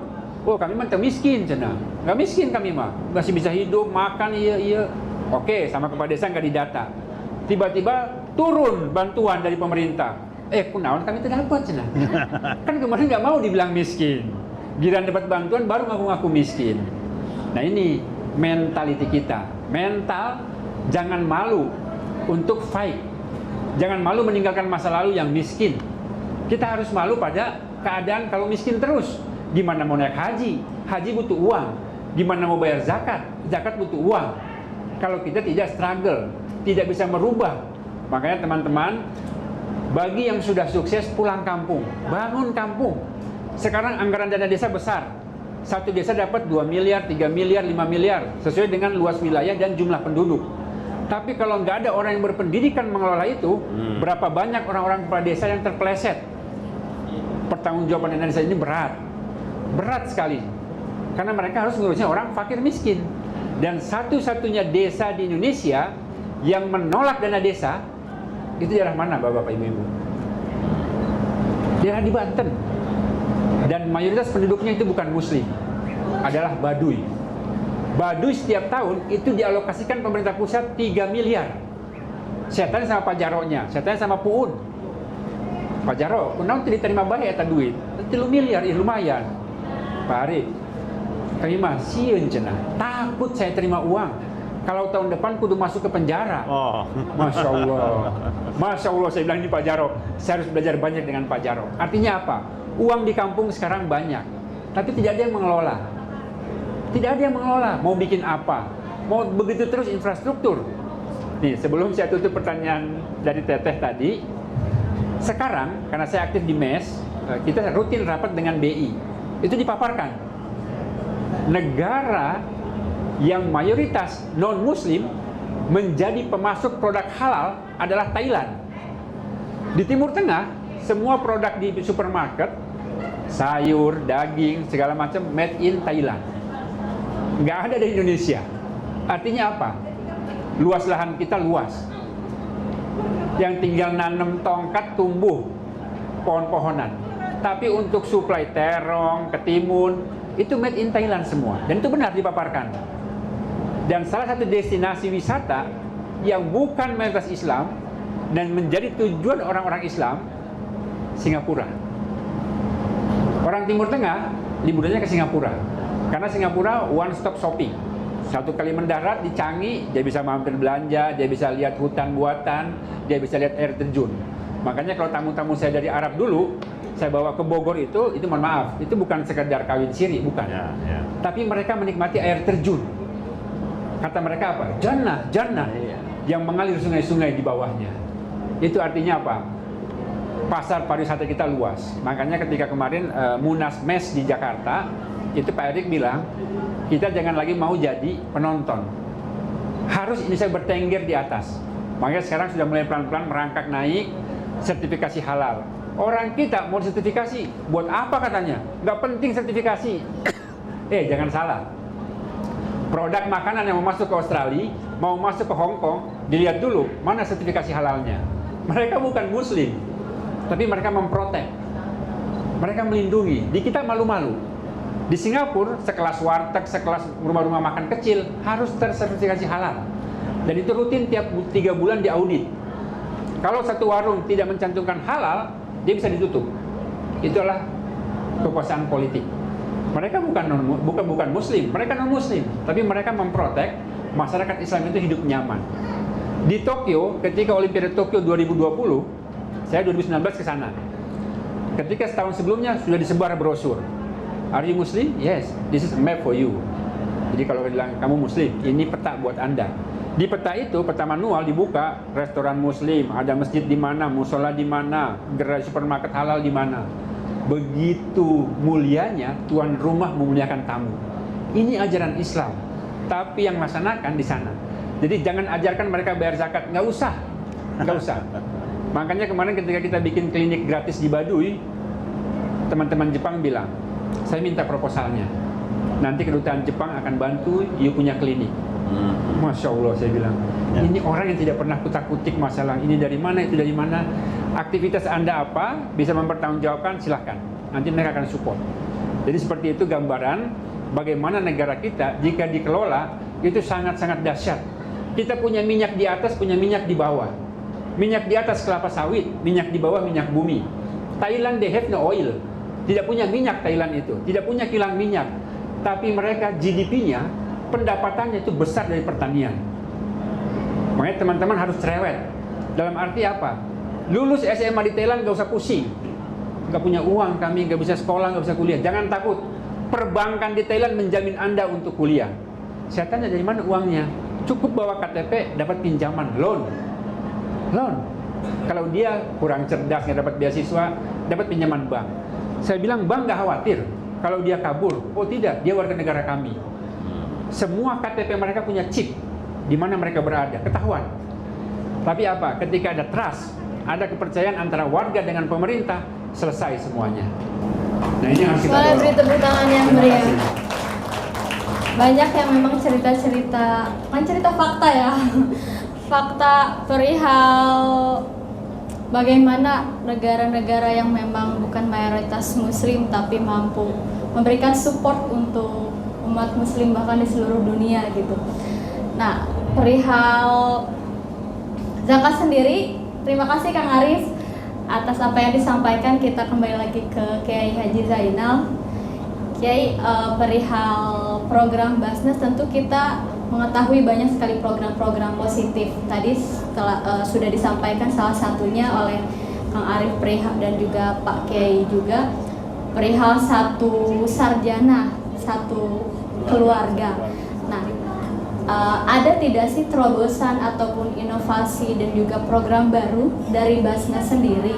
Oh, kami mah miskin cina, nggak miskin kami mah, masih bisa hidup, makan, iya. Oke, sama kepala desa nggak didata. Tiba-tiba turun bantuan dari pemerintah. Kunaon kami tidak dapat cina. Kan kemarin nggak mau dibilang miskin, giliran dapat bantuan baru ngaku-ngaku miskin. Nah ini mentality kita, mental jangan malu untuk fight, jangan malu meninggalkan masa lalu yang miskin. Kita harus malu pada keadaan kalau miskin terus. Gimana mau naik haji? Haji butuh uang. Gimana mau bayar zakat? Zakat butuh uang. Kalau kita tidak struggle, tidak bisa merubah. Makanya teman-teman, bagi yang sudah sukses pulang kampung, bangun kampung. Sekarang anggaran dana desa besar. Satu desa dapat 2 miliar, 3 miliar, 5 miliar sesuai dengan luas wilayah dan jumlah penduduk. Tapi kalau nggak ada orang yang berpendidikan mengelola itu, berapa banyak orang-orang kepala desa yang terpeleset. Pertanggungjawaban dana desa ini berat sekali, karena mereka harus ngurusnya orang fakir miskin. Dan satu-satunya desa di Indonesia yang menolak dana desa itu daerah mana, Bapak Ibu? Daerah di Banten. Dan mayoritas penduduknya itu bukan muslim, adalah Baduy. Baduy setiap tahun itu dialokasikan pemerintah pusat 3 miliar. Saya tanya sama Pak Jaroknya, saya tanya sama Puun, Pak Jarok, kenapa tidak diterima baik eta duit? 3 miliar, lumayan. Pak Ari, kami masih cenah, takut saya terima uang. Kalau tahun depan kudu masuk ke penjara. Masya Allah, Masya Allah, saya bilang ini Pak Jarok, saya harus belajar banyak dengan Pak Jarok. Artinya apa? Uang di kampung sekarang banyak, tapi tidak ada yang mengelola. Tidak ada yang mengelola. Mau bikin apa? Mau begitu terus infrastruktur. Nih, sebelum saya tutup pertanyaan dari Teteh tadi, sekarang karena saya aktif di MES, kita rutin rapat dengan BI. Itu dipaparkan. Negara yang mayoritas non-muslim menjadi pemasok produk halal adalah Thailand. Di Timur Tengah, semua produk di supermarket, sayur, daging, segala macam made in Thailand. Nggak ada di Indonesia. Artinya apa? Luas lahan kita luas. Yang tinggal nanam tongkat tumbuh pohon-pohonan. Tapi untuk suplai terong, ketimun, itu made in Thailand semua. Dan itu benar dipaparkan. Dan salah satu destinasi wisata yang bukan mayoritas Islam dan menjadi tujuan orang-orang Islam, Singapura. Orang Timur Tengah liburannya ke Singapura. Karena Singapura one stop shopping. Satu kali mendarat di Changi, dia bisa mampir belanja, dia bisa lihat hutan buatan, dia bisa lihat air terjun. Makanya kalau tamu-tamu saya dari Arab dulu, saya bawa ke Bogor itu mohon maaf, itu bukan sekedar kawin siri, bukan. Tapi mereka menikmati air terjun. Kata mereka apa? Jannah, yang mengalir sungai-sungai di bawahnya. Itu artinya apa? Pasar pariwisata kita luas. Makanya ketika kemarin Munas MES di Jakarta, itu Pak Erik bilang, kita jangan lagi mau jadi penonton. Harus ini saya bertengger di atas. Makanya sekarang sudah mulai pelan-pelan merangkak naik sertifikasi halal. Orang kita mau sertifikasi, buat apa katanya? Nggak penting sertifikasi. Jangan salah. Produk makanan yang mau masuk ke Australia, mau masuk ke Hong Kong, dilihat dulu mana sertifikasi halalnya. Mereka bukan muslim, tapi mereka memprotek. Mereka melindungi. Di kita malu-malu. Di Singapura, sekelas warteg, sekelas rumah-rumah makan kecil harus tersertifikasi halal. Dan itu rutin tiap 3 bulan diaudit. Kalau satu warung tidak mencantumkan halal, dia bisa ditutup. Itulah kekuasaan politik. Mereka bukan muslim, mereka non muslim, tapi mereka memprotek masyarakat Islam itu hidup nyaman. Di Tokyo, ketika Olimpiade Tokyo 2020, saya 2019 ke sana. Ketika setahun sebelumnya sudah disebar brosur. Are you Muslim? Yes, this is a map for you. Jadi kalau bilang kamu Muslim, ini peta buat Anda. Di peta itu, peta manual dibuka, restoran Muslim, ada masjid di mana, musola di mana, gerai supermarket halal di mana. begitu mulianya tuan rumah memuliakan tamu. Ini ajaran Islam, tapi yang melaksanakan di sana. Jadi jangan ajarkan mereka bayar zakat, nggak usah. Makanya kemarin ketika kita bikin klinik gratis di Baduy, teman-teman Jepang bilang, saya minta proposalnya. Nanti kedutaan Jepang akan bantu you punya klinik. Masya Allah, saya bilang, ini orang yang tidak pernah kutak-kutik masalah ini dari mana, itu dari mana. Aktivitas Anda apa, bisa mempertanggungjawabkan, silahkan. Nanti mereka akan support. Jadi seperti itu gambaran bagaimana negara kita jika dikelola itu sangat-sangat dahsyat. Kita punya minyak di atas, punya minyak di bawah. Minyak di atas kelapa sawit, minyak di bawah minyak bumi. Thailand they have no oil. Tidak punya minyak Thailand itu, tidak punya kilang minyak. Tapi mereka GDP-nya, pendapatannya itu besar dari pertanian. Makanya teman-teman harus cerewet. Dalam arti apa? Lulus SMA di Thailand gak usah pusing. Gak punya uang kami, gak bisa sekolah, gak bisa kuliah. Jangan takut. Perbankan di Thailand menjamin Anda untuk kuliah. Saya tanya dari mana uangnya? Cukup bawa KTP, dapat pinjaman, loan. Kalau dia kurang cerdas, nggak dapat beasiswa, dapat pinjaman bank. Saya bilang bank nggak khawatir kalau dia kabur. Oh tidak, dia warga negara kami. Semua KTP mereka punya chip di mana mereka berada, ketahuan. Tapi apa? Ketika ada trust, ada kepercayaan antara warga dengan pemerintah, selesai semuanya. Nah ini harus kita boleh dorong. beri tepuk tangan yang meriah. Banyak yang memang cerita-cerita, bukan cerita fakta ya, fakta perihal bagaimana negara-negara yang memang bukan mayoritas muslim tapi mampu memberikan support untuk umat muslim bahkan di seluruh dunia gitu. Nah, perihal zakat sendiri, terima kasih Kang Arif atas apa yang disampaikan. Kita kembali lagi ke Kiai Haji Zainal. Kiai, perihal program Basnas tentu kita mengetahui banyak sekali program-program positif. Tadi sudah disampaikan salah satunya oleh Kang Arif perihal dan juga Pak Kiai juga perihal satu sarjana, satu keluarga. Nah, ada tidak sih terobosan ataupun inovasi dan juga program baru dari Basnas sendiri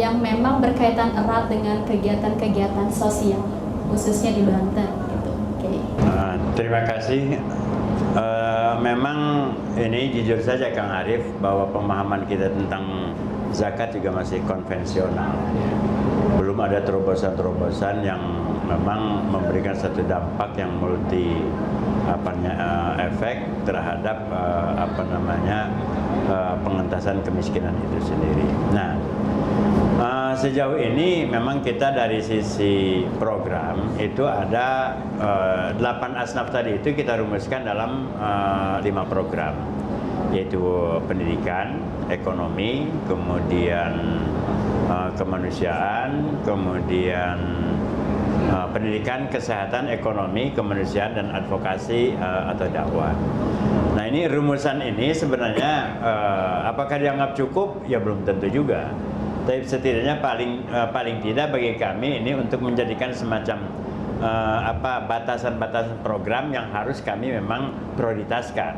yang memang berkaitan erat dengan kegiatan-kegiatan sosial khususnya di Banten gitu. Okay. Terima kasih. Memang ini jujur saja Kang Arif bahwa pemahaman kita tentang zakat juga masih konvensional. Belum ada terobosan-terobosan yang memang memberikan satu dampak yang multi efek terhadap pengentasan kemiskinan itu sendiri. Nah, sejauh ini memang kita dari sisi program itu ada 8 asnaf tadi itu kita rumuskan dalam 5 program, yaitu pendidikan, ekonomi, kemudian kemanusiaan, kemudian pendidikan, kesehatan, ekonomi, kemanusiaan, dan advokasi atau dakwah. Nah ini rumusan ini sebenarnya apakah dianggap cukup? Ya belum tentu juga. Tapi setidaknya paling tidak bagi kami ini untuk menjadikan semacam batasan-batasan program yang harus kami memang prioritaskan.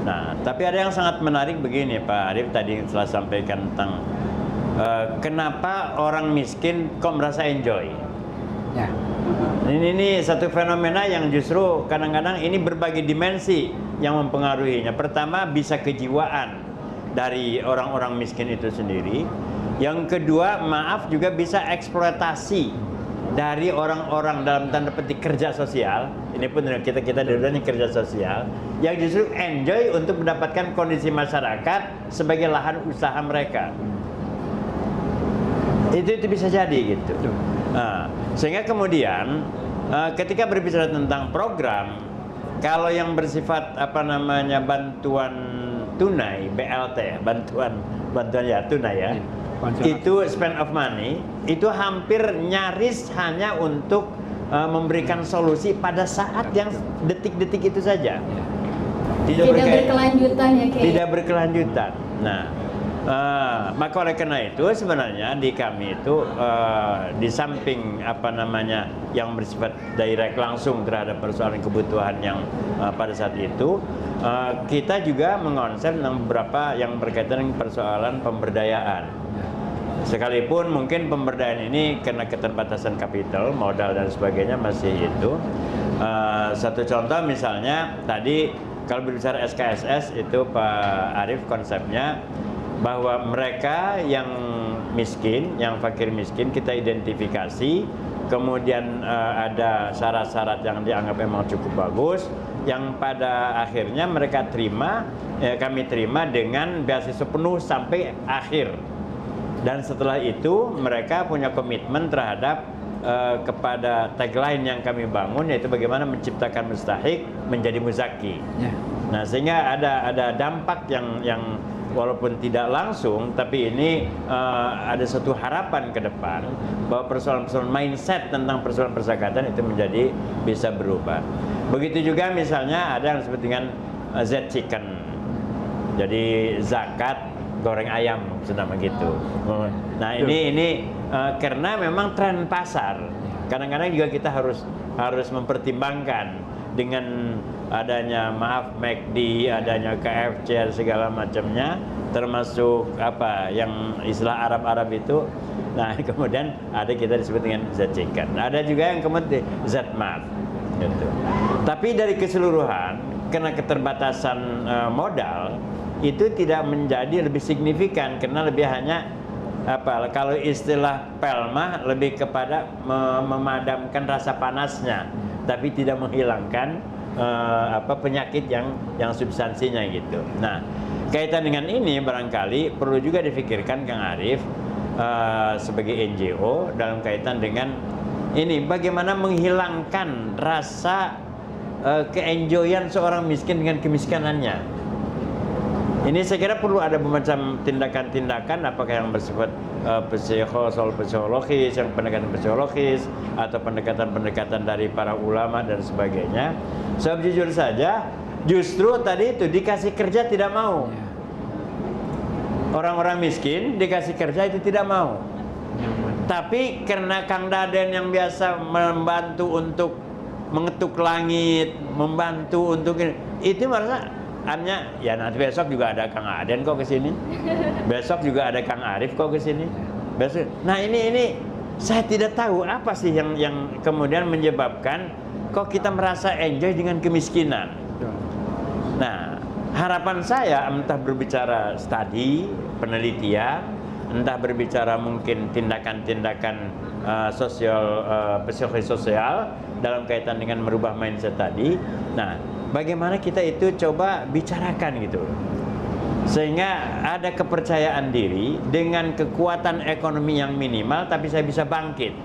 Nah, tapi ada yang sangat menarik begini Pak Arif tadi telah sampaikan tentang kenapa orang miskin kok merasa enjoy. Ya. Ini satu fenomena yang justru kadang-kadang ini berbagai dimensi yang mempengaruhinya. Pertama bisa kejiwaan dari orang-orang miskin itu sendiri. Yang kedua, maaf juga bisa eksploitasi dari orang-orang dalam tanda petik kerja sosial. Ini pun kita dulunya kerja sosial yang justru enjoy untuk mendapatkan kondisi masyarakat sebagai lahan usaha mereka. Itu bisa jadi gitu. Nah, sehingga kemudian ketika berbicara tentang program, kalau yang bersifat bantuan tunai BLT, bantuan ya tunai ya. Itu spend of money itu hampir nyaris hanya untuk memberikan solusi pada saat yang detik-detik itu saja. Tidak berkelanjutan ya Kiai. Tidak berkelanjutan. Nah, maka oleh karena itu sebenarnya di kami itu di samping yang bersifat direct langsung terhadap persoalan kebutuhan yang pada saat itu kita juga mengonsen tentang beberapa yang berkaitan dengan persoalan pemberdayaan. Sekalipun mungkin pemberdayaan ini karena keterbatasan kapital, modal dan sebagainya masih itu. Satu contoh misalnya tadi kalau berbicara SKSS itu Pak Arief konsepnya bahwa mereka yang miskin, yang fakir miskin kita identifikasi, kemudian ada syarat-syarat yang dianggap memang cukup bagus, yang pada akhirnya mereka terima, kami terima dengan beasiswa penuh sampai akhir. Dan setelah itu mereka punya komitmen terhadap kepada tagline yang kami bangun, yaitu bagaimana menciptakan mustahik menjadi muzaki. Nah, sehingga ada dampak yang walaupun tidak langsung, tapi ini ada satu harapan ke depan bahwa persoalan-persoalan mindset tentang persoalan perzakatan itu menjadi bisa berubah. Begitu juga misalnya ada yang disebut dengan Z-Chicken, jadi zakat goreng ayam, senama gitu. Nah ini karena memang tren pasar. Kadang-kadang juga kita harus mempertimbangkan dengan adanya McD, adanya KFC segala macamnya, termasuk apa yang istilah Arab itu. Nah kemudian ada kita disebut dengan Z-Chicken. Ada juga yang kemudian Z-Mart. Gitu. Tapi dari keseluruhan karena keterbatasan modal itu tidak menjadi lebih signifikan karena lebih hanya kalau istilah Pelma lebih kepada memadamkan rasa panasnya tapi tidak menghilangkan penyakit yang substansinya gitu. Nah, kaitan dengan ini barangkali perlu juga difikirkan Kang Arief sebagai NGO dalam kaitan dengan ini bagaimana menghilangkan rasa keenjoyan seorang miskin dengan kemiskinannya. Ini saya kira perlu ada macam tindakan-tindakan apakah yang bersifat psikologis, yang pendekatan psikologis atau pendekatan-pendekatan dari para ulama dan sebagainya. Sebab jujur saja, justru tadi itu dikasih kerja tidak mau. Orang-orang miskin dikasih kerja itu tidak mau. Tapi karena Kang Daden yang biasa membantu untuk mengetuk langit, membantu untuk itu merasa hanya ya nanti besok juga ada Kang Aden kok ke sini. Besok juga ada Kang Arief kok ke sini. Besok. Nah, ini saya tidak tahu apa sih yang kemudian menyebabkan kok kita merasa enjoy dengan kemiskinan. Nah, harapan saya entah berbicara studi, penelitian, entah berbicara mungkin tindakan-tindakan psikologis sosial dalam kaitan dengan merubah mindset tadi. Nah, bagaimana kita itu coba bicarakan gitu sehingga ada kepercayaan diri dengan kekuatan ekonomi yang minimal tapi saya bisa bangkit.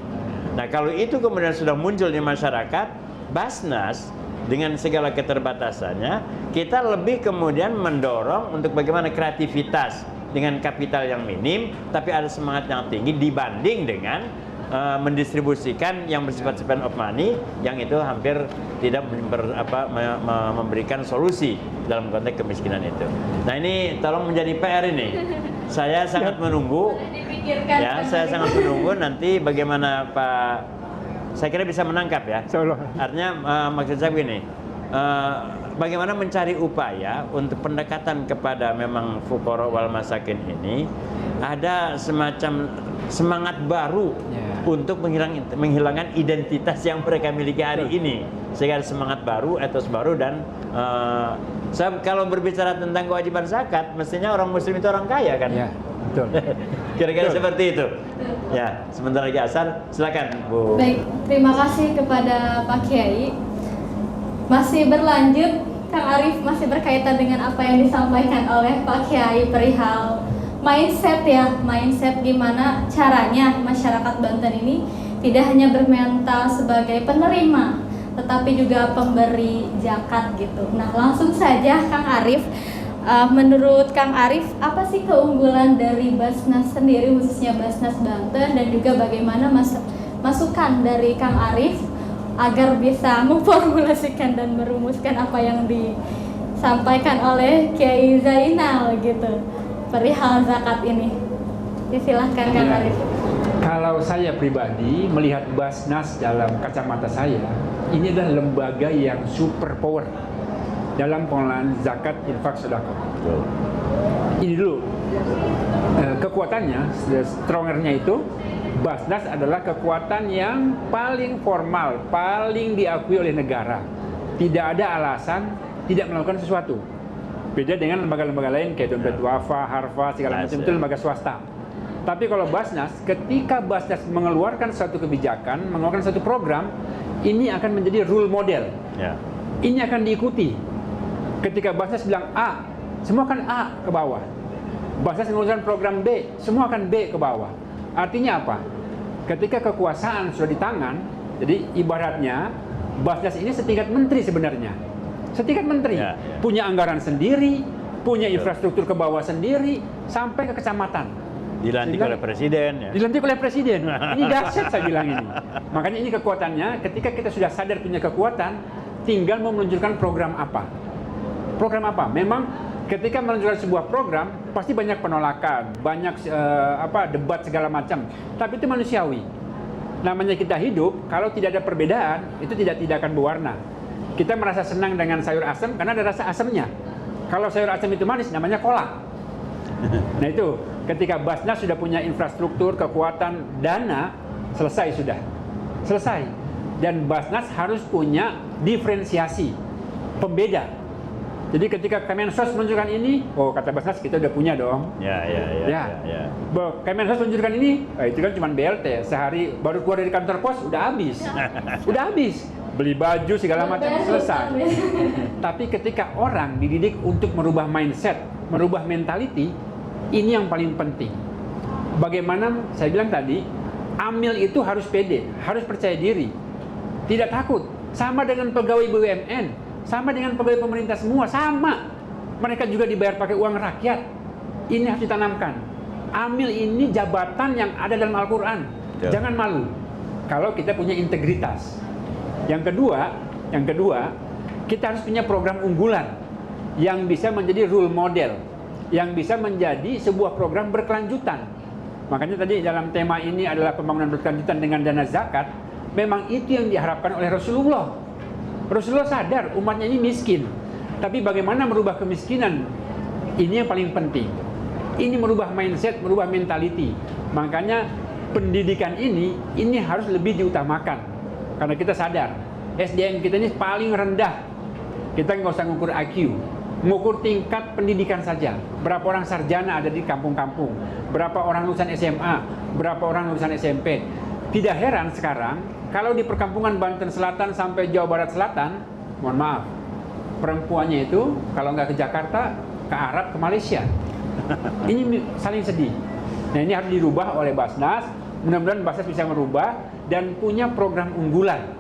Nah kalau itu kemudian sudah muncul di masyarakat, Basnas dengan segala keterbatasannya kita lebih kemudian mendorong untuk bagaimana kreativitas dengan kapital yang minim tapi ada semangat yang tinggi dibanding dengan mendistribusikan yang bersifat spend of money yang itu hampir tidak memberikan solusi dalam konteks kemiskinan itu. Nah ini tolong menjadi PR ini. Saya sangat menunggu. Ya, saya sangat menunggu nanti bagaimana Pak. Saya kira bisa menangkap ya. Artinya maksud saya begini. Bagaimana mencari upaya untuk pendekatan kepada memang fuqara wal masakin ini ada semacam semangat baru untuk menghilangkan identitas yang mereka miliki hari ini sehingga ada semangat baru, etos baru dan kalau berbicara tentang kewajiban zakat mestinya orang muslim itu orang kaya kan? Ya, betul. Kira-kira seperti itu. Ya, sebentar lagi asar, silakan Bu. Baik, terima kasih kepada Pak Kiai. Masih berlanjut, Kang Arief masih berkaitan dengan apa yang disampaikan oleh Pak Kiai perihal mindset ya, mindset gimana caranya masyarakat Banten ini tidak hanya bermental sebagai penerima, tetapi juga pemberi zakat gitu. Nah langsung saja Kang Arief, menurut Kang Arief apa sih keunggulan dari Basnas sendiri khususnya Basnas Banten dan juga bagaimana masukan dari Kang Arief agar bisa memformulasikan dan merumuskan apa yang disampaikan oleh Kiai Zainal gitu perihal zakat ini. Disilahkan Kang Arief. Kalau saya pribadi melihat Basnas dalam kacamata saya, ini adalah lembaga yang super power dalam pengelolaan zakat, infak, sedekah. Ini dulu kekuatannya, strongernya itu, Basnas adalah kekuatan yang paling formal, paling diakui oleh negara. Tidak ada alasan tidak melakukan sesuatu. Beda dengan lembaga-lembaga lain kayak Dompet Duafa, Harfa, segala macam itu lembaga swasta. Tapi kalau Basnas, ketika Basnas mengeluarkan suatu kebijakan, mengeluarkan satu program, ini akan menjadi role model. Ini akan diikuti. Ketika Basnas bilang A, semua akan A ke bawah. Basnas mengeluarkan program B, semua akan B ke bawah. Artinya apa? Ketika kekuasaan sudah di tangan, jadi ibaratnya Basnas ini setingkat menteri sebenarnya. Setingkat menteri, punya anggaran sendiri, punya infrastruktur ke bawah sendiri, sampai ke kecamatan. Dilantik oleh presiden. Ya. Dilantik oleh presiden. Ini dahsyat saya bilang ini. Makanya ini kekuatannya. Ketika kita sudah sadar punya kekuatan, tinggal mau meluncurkan program apa. Program apa? Memang ketika meluncurkan sebuah program pasti banyak penolakan, banyak debat segala macam. Tapi itu manusiawi. Namanya kita hidup, kalau tidak ada perbedaan, itu tidak akan berwarna. Kita merasa senang dengan sayur asam karena ada rasa asamnya. Kalau sayur asam itu manis, namanya kolak. Nah itu, ketika Basnas sudah punya infrastruktur, kekuatan, dana, selesai sudah. Selesai. Dan Basnas harus punya diferensiasi, pembeda. Jadi ketika Kemensos menunjukkan ini, oh kata Basnas kita udah punya dong. Kemensos menunjukkan ini, itu kan cuma BLT. Sehari baru keluar dari kantor pos, udah habis. Udah habis. Beli baju segala macam, selesai. Tapi ketika orang dididik untuk merubah mindset, merubah mentality, ini yang paling penting. Bagaimana saya bilang tadi, Amil itu harus pede, harus percaya diri, tidak takut. Sama dengan pegawai BUMN, sama dengan pegawai pemerintah semua, sama. Mereka juga dibayar pakai uang rakyat. Ini harus ditanamkan. Amil ini jabatan yang ada dalam Al-Quran. Jangan malu kalau kita punya integritas. Yang kedua, kita harus punya program unggulan yang bisa menjadi role model, yang bisa menjadi sebuah program berkelanjutan. Makanya tadi dalam tema ini adalah pembangunan berkelanjutan dengan dana zakat. Memang itu yang diharapkan oleh Rasulullah. Rasulullah sadar umatnya ini miskin, tapi bagaimana merubah kemiskinan? Ini yang paling penting. Ini merubah mindset, merubah mentality. Makanya pendidikan ini harus lebih diutamakan. Karena kita sadar, SDM kita ini paling rendah. Kita nggak usah ngukur IQ, mengukur tingkat pendidikan saja. Berapa orang sarjana ada di kampung-kampung, berapa orang lulusan SMA, berapa orang lulusan SMP. Tidak heran sekarang, kalau di perkampungan Banten Selatan sampai Jawa Barat Selatan, mohon maaf, perempuannya itu kalau nggak ke Jakarta, ke Arab, ke Malaysia. Ini saling sedih. Nah ini harus dirubah oleh Basnas. Mudah-mudahan Basnas bisa merubah dan punya program unggulan.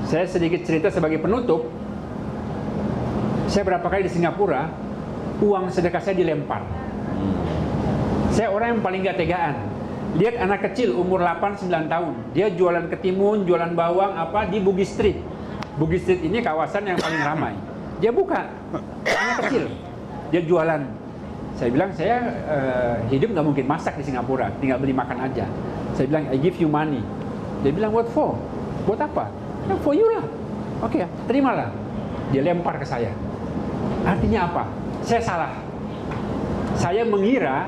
Saya sedikit cerita sebagai penutup. Saya berapa kali di Singapura, uang sedekah saya dilempar. Saya orang yang paling gak tegaan. Lihat anak kecil umur 8-9 tahun, dia jualan ketimun, jualan bawang di Bugis Street. Bugis Street ini kawasan yang paling ramai. Dia buka, anak kecil, dia jualan. Saya bilang, saya hidup nggak mungkin masak di Singapura, tinggal beli makan aja. Saya bilang, I give you money. Dia bilang, what for? Buat apa? Ya, for you lah. Oke, terimalah. Dia lempar ke saya. Artinya apa? Saya salah. Saya mengira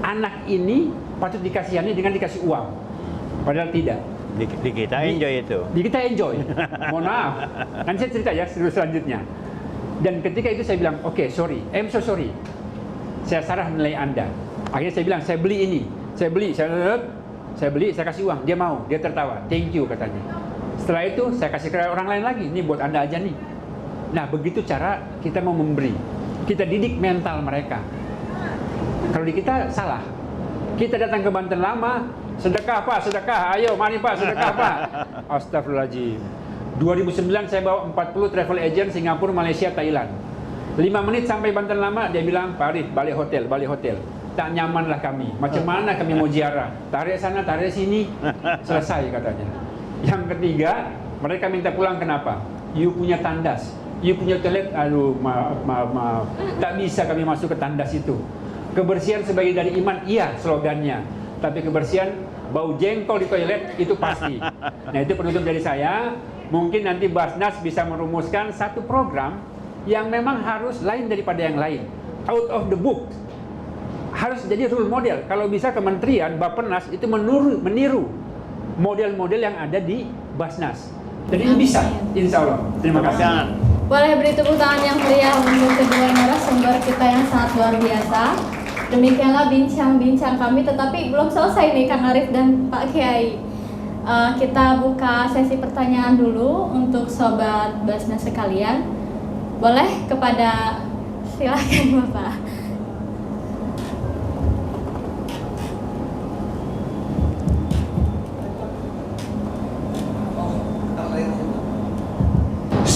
anak ini patut dikasihani dengan dikasih uang. Padahal tidak. Di kita enjoy itu. Di kita enjoy. Mohon maaf. Nanti saya cerita ya selanjutnya. Dan ketika itu saya bilang, oke, sorry. I'm so sorry. Saya salah menilai Anda. Akhirnya saya bilang, saya beli ini. Saya beli, saya kasih uang. Dia mau, dia tertawa. Thank you katanya. Setelah itu saya kasih ke orang lain lagi. Ini buat Anda aja nih. Nah, begitu cara kita mau memberi. Kita didik mental mereka. Kalau di kita salah. Kita datang ke Banten Lama, sedekah Pak, sedekah. Ayo, mari Pak, sedekah Pak. Astagfirullahaladzim. 2009 saya bawa 40 travel agent Singapura, Malaysia, Thailand. 5 menit sampai Banten Lama, dia bilang, Pak Arif, balik hotel. Tak nyamanlah kami. Macam mana kami mau ziarah? Tarik sana, tarik sini. Selesai katanya. Yang ketiga, mereka minta pulang kenapa? You punya tandas, you punya toilet. Aduh, maaf. Tak bisa kami masuk ke tandas itu. Kebersihan sebagai dari iman, iya slogannya. Tapi kebersihan, bau jengkol di toilet, itu pasti. Nah itu penutup dari saya. Mungkin nanti Basnas bisa merumuskan satu program yang memang harus lain daripada yang lain. Out of the book. harus jadi role model. Kalau bisa Kementerian, Bappenas itu meniru model-model yang ada di Basnas. Jadi ini bisa, insya Allah. Terima kasih. Boleh beri tepuk tangan yang meriah untuk kedua narasumber kita yang sangat luar biasa. Demikianlah bincang-bincang kami, tetapi belum selesai nih Kang Arif dan Pak Kiai. Kita buka sesi pertanyaan dulu untuk sobat Basnas sekalian. Boleh kepada, silakan Bapak.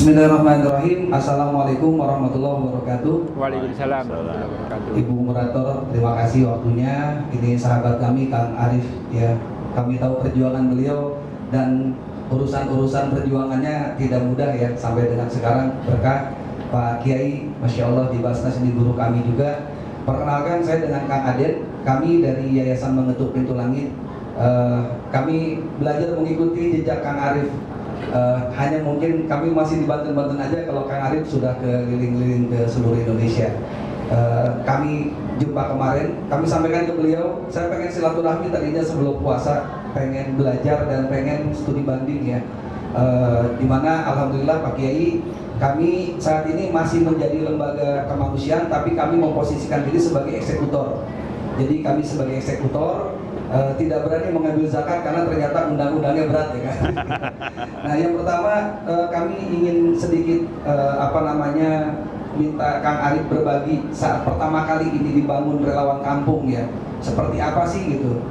Bismillahirrahmanirrahim. Assalamualaikum warahmatullahi wabarakatuh. Waalaikumsalam warahmatullahi wabarakatuh. Ibu moderator, terima kasih waktunya. Ini sahabat kami Kang Arif ya. Kami tahu perjuangan beliau dan urusan-urusan perjuangannya tidak mudah ya sampai dengan sekarang. Berkah Pak Kiai, Masya Allah di Basnas ini guru kami juga. Perkenalkan, saya dengan Kang Aden. Kami dari Yayasan Mengetuk Pintu Langit. Kami belajar mengikuti jejak Kang Arif. Hanya mungkin kami masih di Banten-Banten aja, kalau Kang Arif sudah keliling-keliling ke seluruh Indonesia. Kami jumpa kemarin, kami sampaikan ke beliau, saya pengen silaturahmi tadinya sebelum puasa, pengen belajar dan pengen studi banding ya. Dimana alhamdulillah Pak Kiai, kami saat ini masih menjadi lembaga kemanusiaan, tapi kami memposisikan diri sebagai eksekutor. Jadi kami sebagai eksekutor tidak berani mengambil zakat karena ternyata undang-undangnya berat ya kan. Nah yang pertama kami ingin sedikit minta Kang Arif berbagi saat pertama kali ini dibangun relawan kampung ya, seperti apa sih gitu,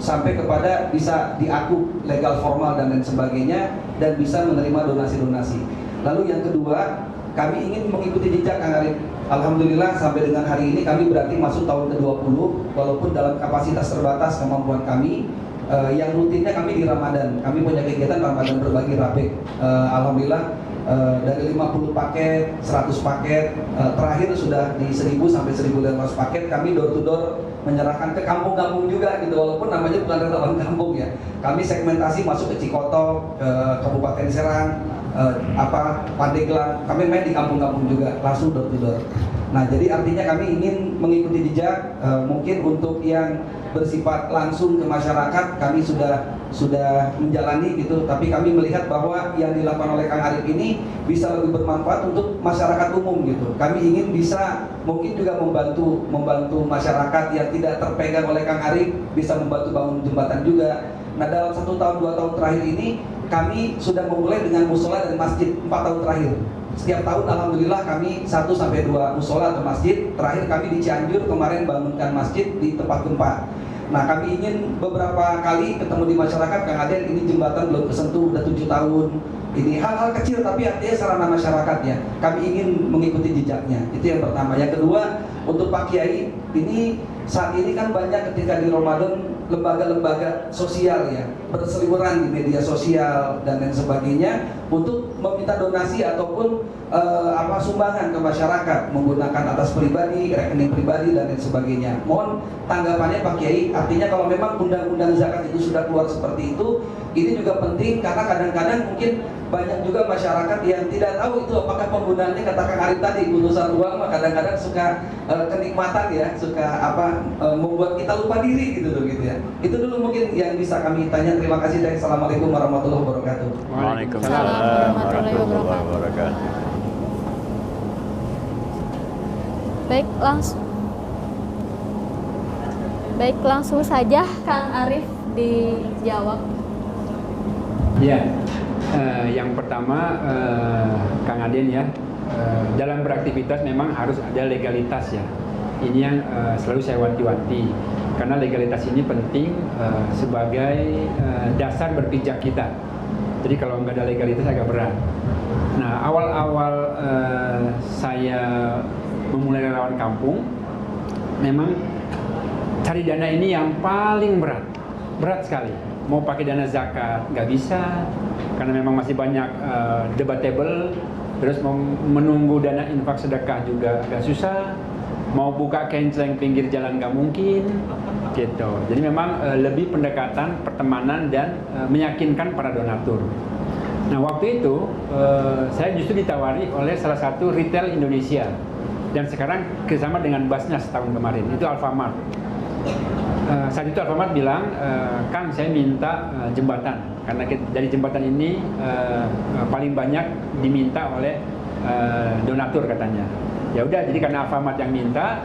sampai kepada bisa diaku legal formal dan lain sebagainya dan bisa menerima donasi-donasi. Lalu yang kedua, kami ingin mengikuti jejak Kang Arif. Alhamdulillah sampai dengan hari ini kami berarti masuk tahun ke-20, walaupun dalam kapasitas terbatas kemampuan kami. Yang rutinnya kami di Ramadan, kami punya kegiatan Ramadan berbagi rapek. Alhamdulillah dari 50 paket, 100 paket, terakhir sudah di 1000 sampai 1500 paket. Kami door to door menyerahkan ke kampung-kampung juga gitu, walaupun namanya bukan relawan kampung ya. Kami segmentasi masuk ke Cikoto, ke Kabupaten Serang, Pandeglang, kami main di kampung-kampung juga, langsung door to door. Nah jadi artinya kami ingin mengikuti jejak, mungkin untuk yang bersifat langsung ke masyarakat kami sudah menjalani gitu, tapi kami melihat bahwa yang dilakukan oleh Kang Arif ini bisa lebih bermanfaat untuk masyarakat umum gitu. Kami ingin bisa mungkin juga membantu masyarakat yang tidak terpegang oleh Kang Arif, bisa membantu bangun jembatan juga. Nah dalam 1 tahun 2 tahun terakhir ini kami sudah memulai dengan musola dan masjid 4 tahun terakhir. Setiap tahun alhamdulillah kami 1 sampai 2 musola atau masjid. Terakhir kami di Cianjur kemarin bangunkan masjid di tempat gempa. Nah kami ingin beberapa kali ketemu di masyarakat, Kang Aden ini jembatan belum kesentuh udah 7 tahun. Ini hal-hal kecil tapi artinya sarana masyarakatnya. Kami ingin mengikuti jejaknya. Itu yang pertama. Yang kedua, untuk Pak Kiai, ini saat ini kan banyak ketika di Ramadan lembaga-lembaga sosial ya berseliweran di media sosial dan lain sebagainya untuk meminta donasi ataupun sumbangan ke masyarakat menggunakan atas pribadi, rekening pribadi dan lain sebagainya. Mohon tanggapannya Pak Kiai. Artinya kalau memang undang-undang zakat itu sudah keluar seperti itu, ini juga penting karena kadang-kadang mungkin banyak juga masyarakat yang tidak tahu itu apakah penggunaannya, kata Kang Arif tadi, urusan uang kadang-kadang suka kenikmatan ya, suka membuat kita lupa diri gitu ya. Itu dulu mungkin yang bisa kami tanya. Terima kasih dan assalamualaikum warahmatullahi wabarakatuh. Waalaikumsalam warahmatullahi wabarakatuh. Baik, langsung saja Kang Arif dijawab. Ya, yang pertama Kang Aden ya, dalam beraktivitas memang harus ada legalitas ya. Ini yang selalu saya wanti-wanti, karena legalitas ini penting sebagai dasar berpijak kita. Jadi kalau nggak ada legalitas agak berat. Nah awal-awal saya memulai relawan kampung, memang cari dana ini yang paling berat sekali. Mau pakai dana zakat nggak bisa, karena memang masih banyak debatable. Terus mau menunggu dana infak sedekah juga agak susah. Mau buka kenceng pinggir jalan nggak mungkin, gitu. Jadi memang lebih pendekatan pertemanan dan meyakinkan para donatur. Nah waktu itu saya justru ditawari oleh salah satu retail Indonesia Dan sekarang kerjasama dengan Basnas tahun kemarin, itu Alfamart. Saat itu Alfamart bilang, Kang saya minta jembatan, karena dari jembatan ini paling banyak diminta oleh donatur katanya. Ya udah, jadi karena Alfamart yang minta,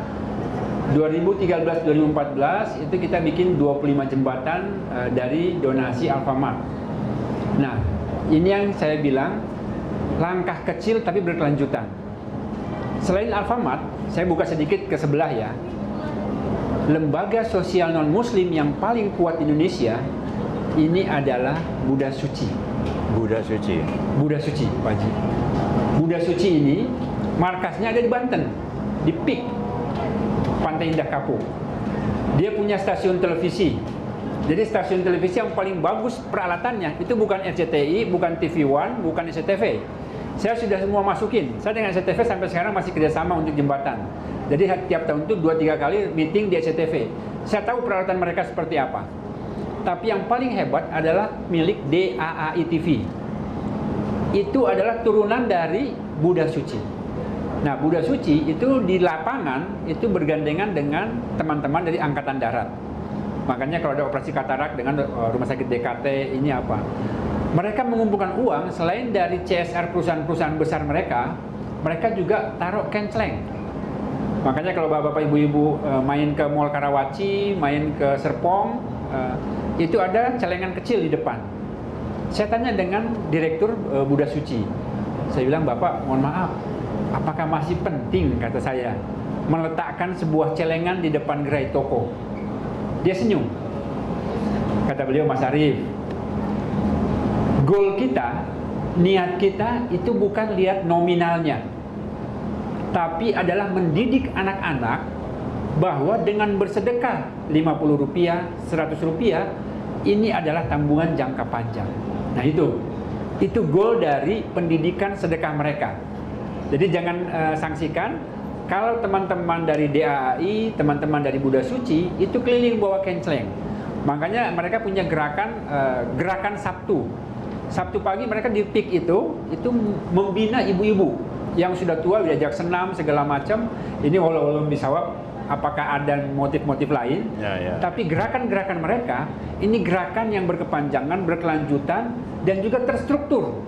2013-2014 itu kita bikin 25 jembatan dari donasi Alfamart. Nah, ini yang saya bilang langkah kecil tapi berkelanjutan. Selain Alfamart, saya buka sedikit ke sebelah ya. Lembaga sosial non-muslim yang paling kuat di Indonesia ini adalah Buddha Suci. Buddha Suci. Buddha Suci, Pak Haji. Buddha Suci ini markasnya ada di Banten, di PIK, Pantai Indah Kapuk. Dia punya stasiun televisi. Jadi stasiun televisi yang paling bagus peralatannya itu bukan RCTI, bukan TV One, bukan SCTV. Saya sudah semua masukin. Saya dengan SCTV sampai sekarang masih kerjasama untuk jembatan. Jadi tiap tahun itu 2-3 kali meeting di SCTV. Saya tahu peralatan mereka seperti apa. Tapi yang paling hebat adalah milik DAAI TV. Itu adalah turunan dari Buddha Suci. Nah, Buddha Suci itu di lapangan itu bergandengan dengan teman-teman dari Angkatan Darat. Makanya kalau ada operasi katarak dengan rumah sakit DKT ini apa? Mereka mengumpulkan uang selain dari CSR perusahaan-perusahaan besar mereka, mereka juga taruh kenceleng. Makanya kalau bapak-bapak ibu-ibu main ke Mall Karawaci, main ke Serpong, itu ada celengan kecil di depan. Saya tanya dengan direktur Buddha Suci. Saya bilang, Bapak, mohon maaf, apakah masih penting, kata saya, meletakkan sebuah celengan di depan gerai toko? Dia senyum. Kata beliau, Mas Arief, goal kita, niat kita itu bukan lihat nominalnya, tapi adalah mendidik anak-anak bahwa dengan bersedekah Rp50, Rp100, ini adalah tabungan jangka panjang. Nah itu goal dari pendidikan sedekah mereka. Jadi jangan sangsikan kalau teman-teman dari DAAI, teman-teman dari Buddha Suci itu keliling bawa kenceleng. Makanya mereka punya gerakan Sabtu. Sabtu pagi mereka di PIK itu membina ibu-ibu yang sudah tua, diajak senam segala macam. Ini walau bisawab, apakah ada motif-motif lain? Ya. Tapi gerakan-gerakan mereka ini gerakan yang berkepanjangan, berkelanjutan, dan juga terstruktur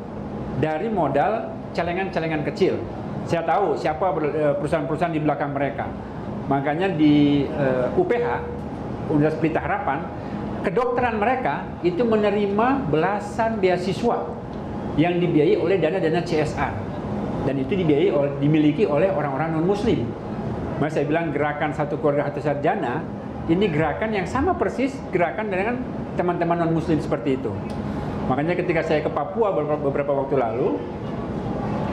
dari modal celengan-celengan kecil. Saya tahu siapa perusahaan-perusahaan di belakang mereka. Makanya di UPH, Universitas Pelita Harapan, kedokteran mereka itu menerima belasan beasiswa yang dibiayai oleh dana-dana CSR, dan itu dimiliki oleh orang-orang non-muslim. Maka saya bilang gerakan satu keluarga satu sarjana ini gerakan yang sama persis gerakan dengan teman-teman non-muslim seperti itu. Makanya ketika saya ke Papua beberapa waktu lalu,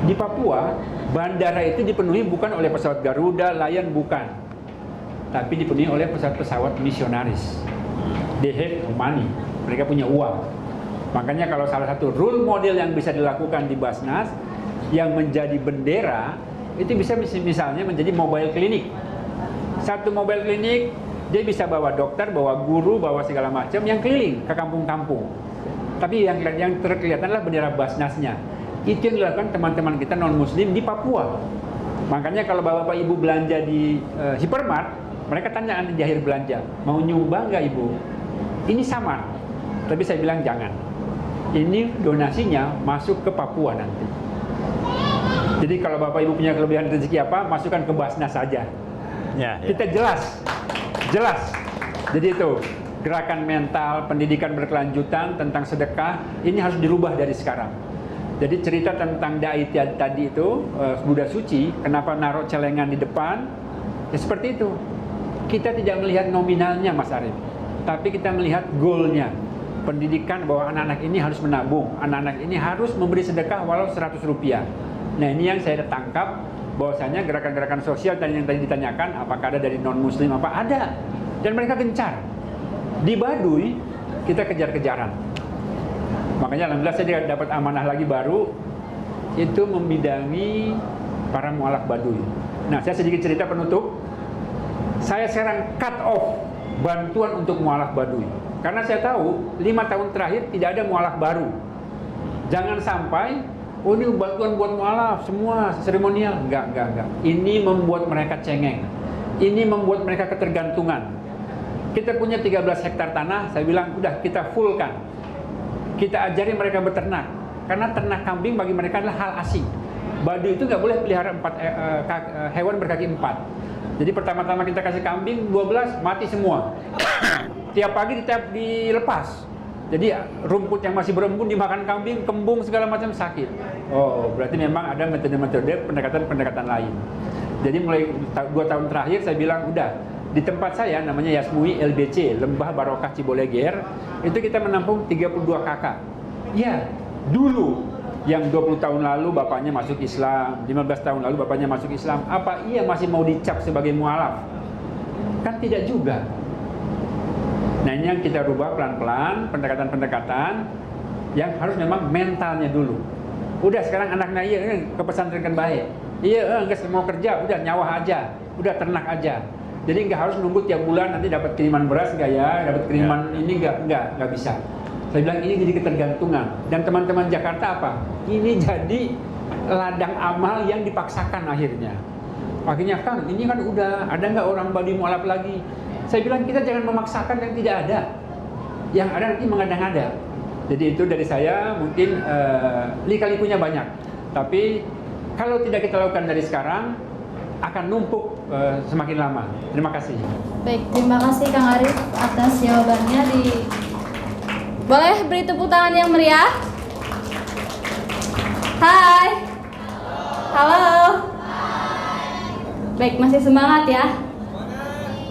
di Papua bandara itu dipenuhi bukan oleh pesawat Garuda, Lion, bukan, tapi dipenuhi oleh pesawat-pesawat misionaris. They have money, mereka punya uang. Makanya kalau salah satu role model yang bisa dilakukan di Basnas yang menjadi bendera itu bisa misalnya menjadi mobile clinic. Satu mobile clinic dia bisa bawa dokter, bawa guru, bawa segala macam yang keliling ke kampung-kampung. Tapi yang terkelihatan adalah bendera Basnasnya. Itu yang dilakukan teman-teman kita non-muslim di Papua. Makanya kalau bapak ibu belanja di Hypermart, mereka tanya di akhir belanja, mau nyumbang nggak ibu? Ini sama. Tapi saya bilang jangan. Ini donasinya masuk ke Papua nanti. Jadi kalau bapak ibu punya kelebihan rezeki apa, masukkan ke Basnas saja. Ya. Kita jelas. Jadi itu gerakan mental, pendidikan berkelanjutan tentang sedekah ini harus dirubah dari sekarang. Jadi cerita tentang dai tadi itu, Buddha Suci, kenapa naruh celengan di depan? Ya seperti itu. Kita tidak melihat nominalnya, Mas Arief, tapi kita melihat goalnya. Pendidikan bahwa anak-anak ini harus menabung, anak-anak ini harus memberi sedekah walau Rp100. Nah ini yang saya tangkap, bahwasanya gerakan-gerakan sosial yang tadi ditanyakan, apakah ada dari non-muslim apa? Ada, dan mereka gencar. Di Baduy kita kejar-kejaran. Makanya alhamdulillah saya dapat amanah lagi baru, itu membidangi para mualaf Baduy. Nah saya sedikit cerita penutup. Saya sekarang cut off bantuan untuk mualaf Baduy, karena saya tahu 5 tahun terakhir tidak ada mualaf baru. Jangan sampai oh ini bantuan buat mualaf semua seremonial. Enggak. Ini membuat mereka cengeng. Ini membuat mereka ketergantungan. Kita punya 13 hektar tanah, saya bilang udah kita fullkan. Kita ajari mereka beternak. Karena ternak kambing bagi mereka adalah hal asing. Baduy itu nggak boleh pelihara hewan berkaki 4. Jadi pertama-tama kita kasih kambing 12 mati semua. Tiap pagi dilepas. Jadi rumput yang masih berembun dimakan kambing, kembung segala macam sakit. Oh, berarti memang ada metode-metode pendekatan lain. Jadi mulai 2 tahun terakhir saya bilang udah di tempat saya namanya Yasmui LBC, Lembah Barokah Ciboleger, itu kita menampung 32 kakak. Ya, dulu yang 20 tahun lalu bapaknya masuk Islam, 15 tahun lalu bapaknya masuk Islam, apa iya masih mau dicap sebagai mualaf? Kan tidak juga. Nah ini yang kita rubah pelan-pelan, pendekatan-pendekatan yang harus memang mentalnya dulu. Udah sekarang anaknya iya ke pesantren kan baik. Iya enggak mau kerja, udah nyawah aja, udah ternak aja. Jadi nggak harus nunggu tiap bulan nanti dapat kiriman beras nggak ya, dapat kiriman ini nggak bisa. Saya bilang ini jadi ketergantungan. Dan teman-teman Jakarta apa? Ini jadi ladang amal yang dipaksakan akhirnya. Akhirnya Kang, ini kan udah ada nggak orang Baduy mualaf lagi? Saya bilang kita jangan memaksakan yang tidak ada. Yang ada nanti mengada-ngada. Jadi itu dari saya mungkin lika-likunya banyak. Tapi kalau tidak kita lakukan dari sekarang akan numpuk semakin lama. Terima kasih. Baik, terima kasih Kang Arif atas jawabannya. Boleh beri tepuk tangan yang meriah? Hai. Halo. Baik, masih semangat ya?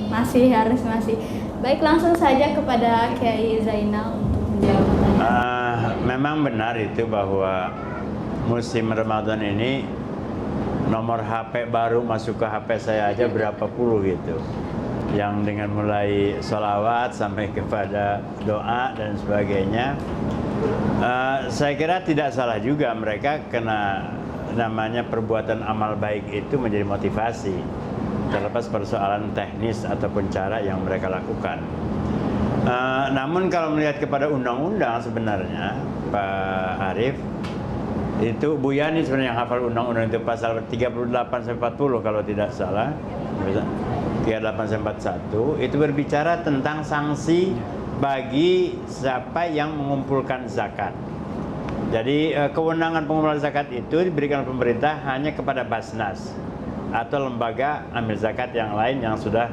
Masih. Baik, langsung saja kepada Kiai Zainal untuk menjawab pertanyaan. Memang benar itu bahwa musim Ramadan ini nomor HP baru masuk ke HP saya aja berapa puluh gitu, yang dengan mulai sholawat sampai kepada doa dan sebagainya. Saya kira tidak salah juga mereka kena namanya perbuatan amal baik itu menjadi motivasi, terlepas persoalan teknis ataupun cara yang mereka lakukan. Namun kalau melihat kepada undang-undang sebenarnya Pak Arif, itu Bu Yani sebenarnya yang hafal undang-undang itu pasal 38-40 kalau tidak salah, 38-41 itu berbicara tentang sanksi bagi siapa yang mengumpulkan zakat. Jadi kewenangan pengumpulan zakat itu diberikan pemerintah hanya kepada Basnas atau lembaga amil zakat yang lain yang sudah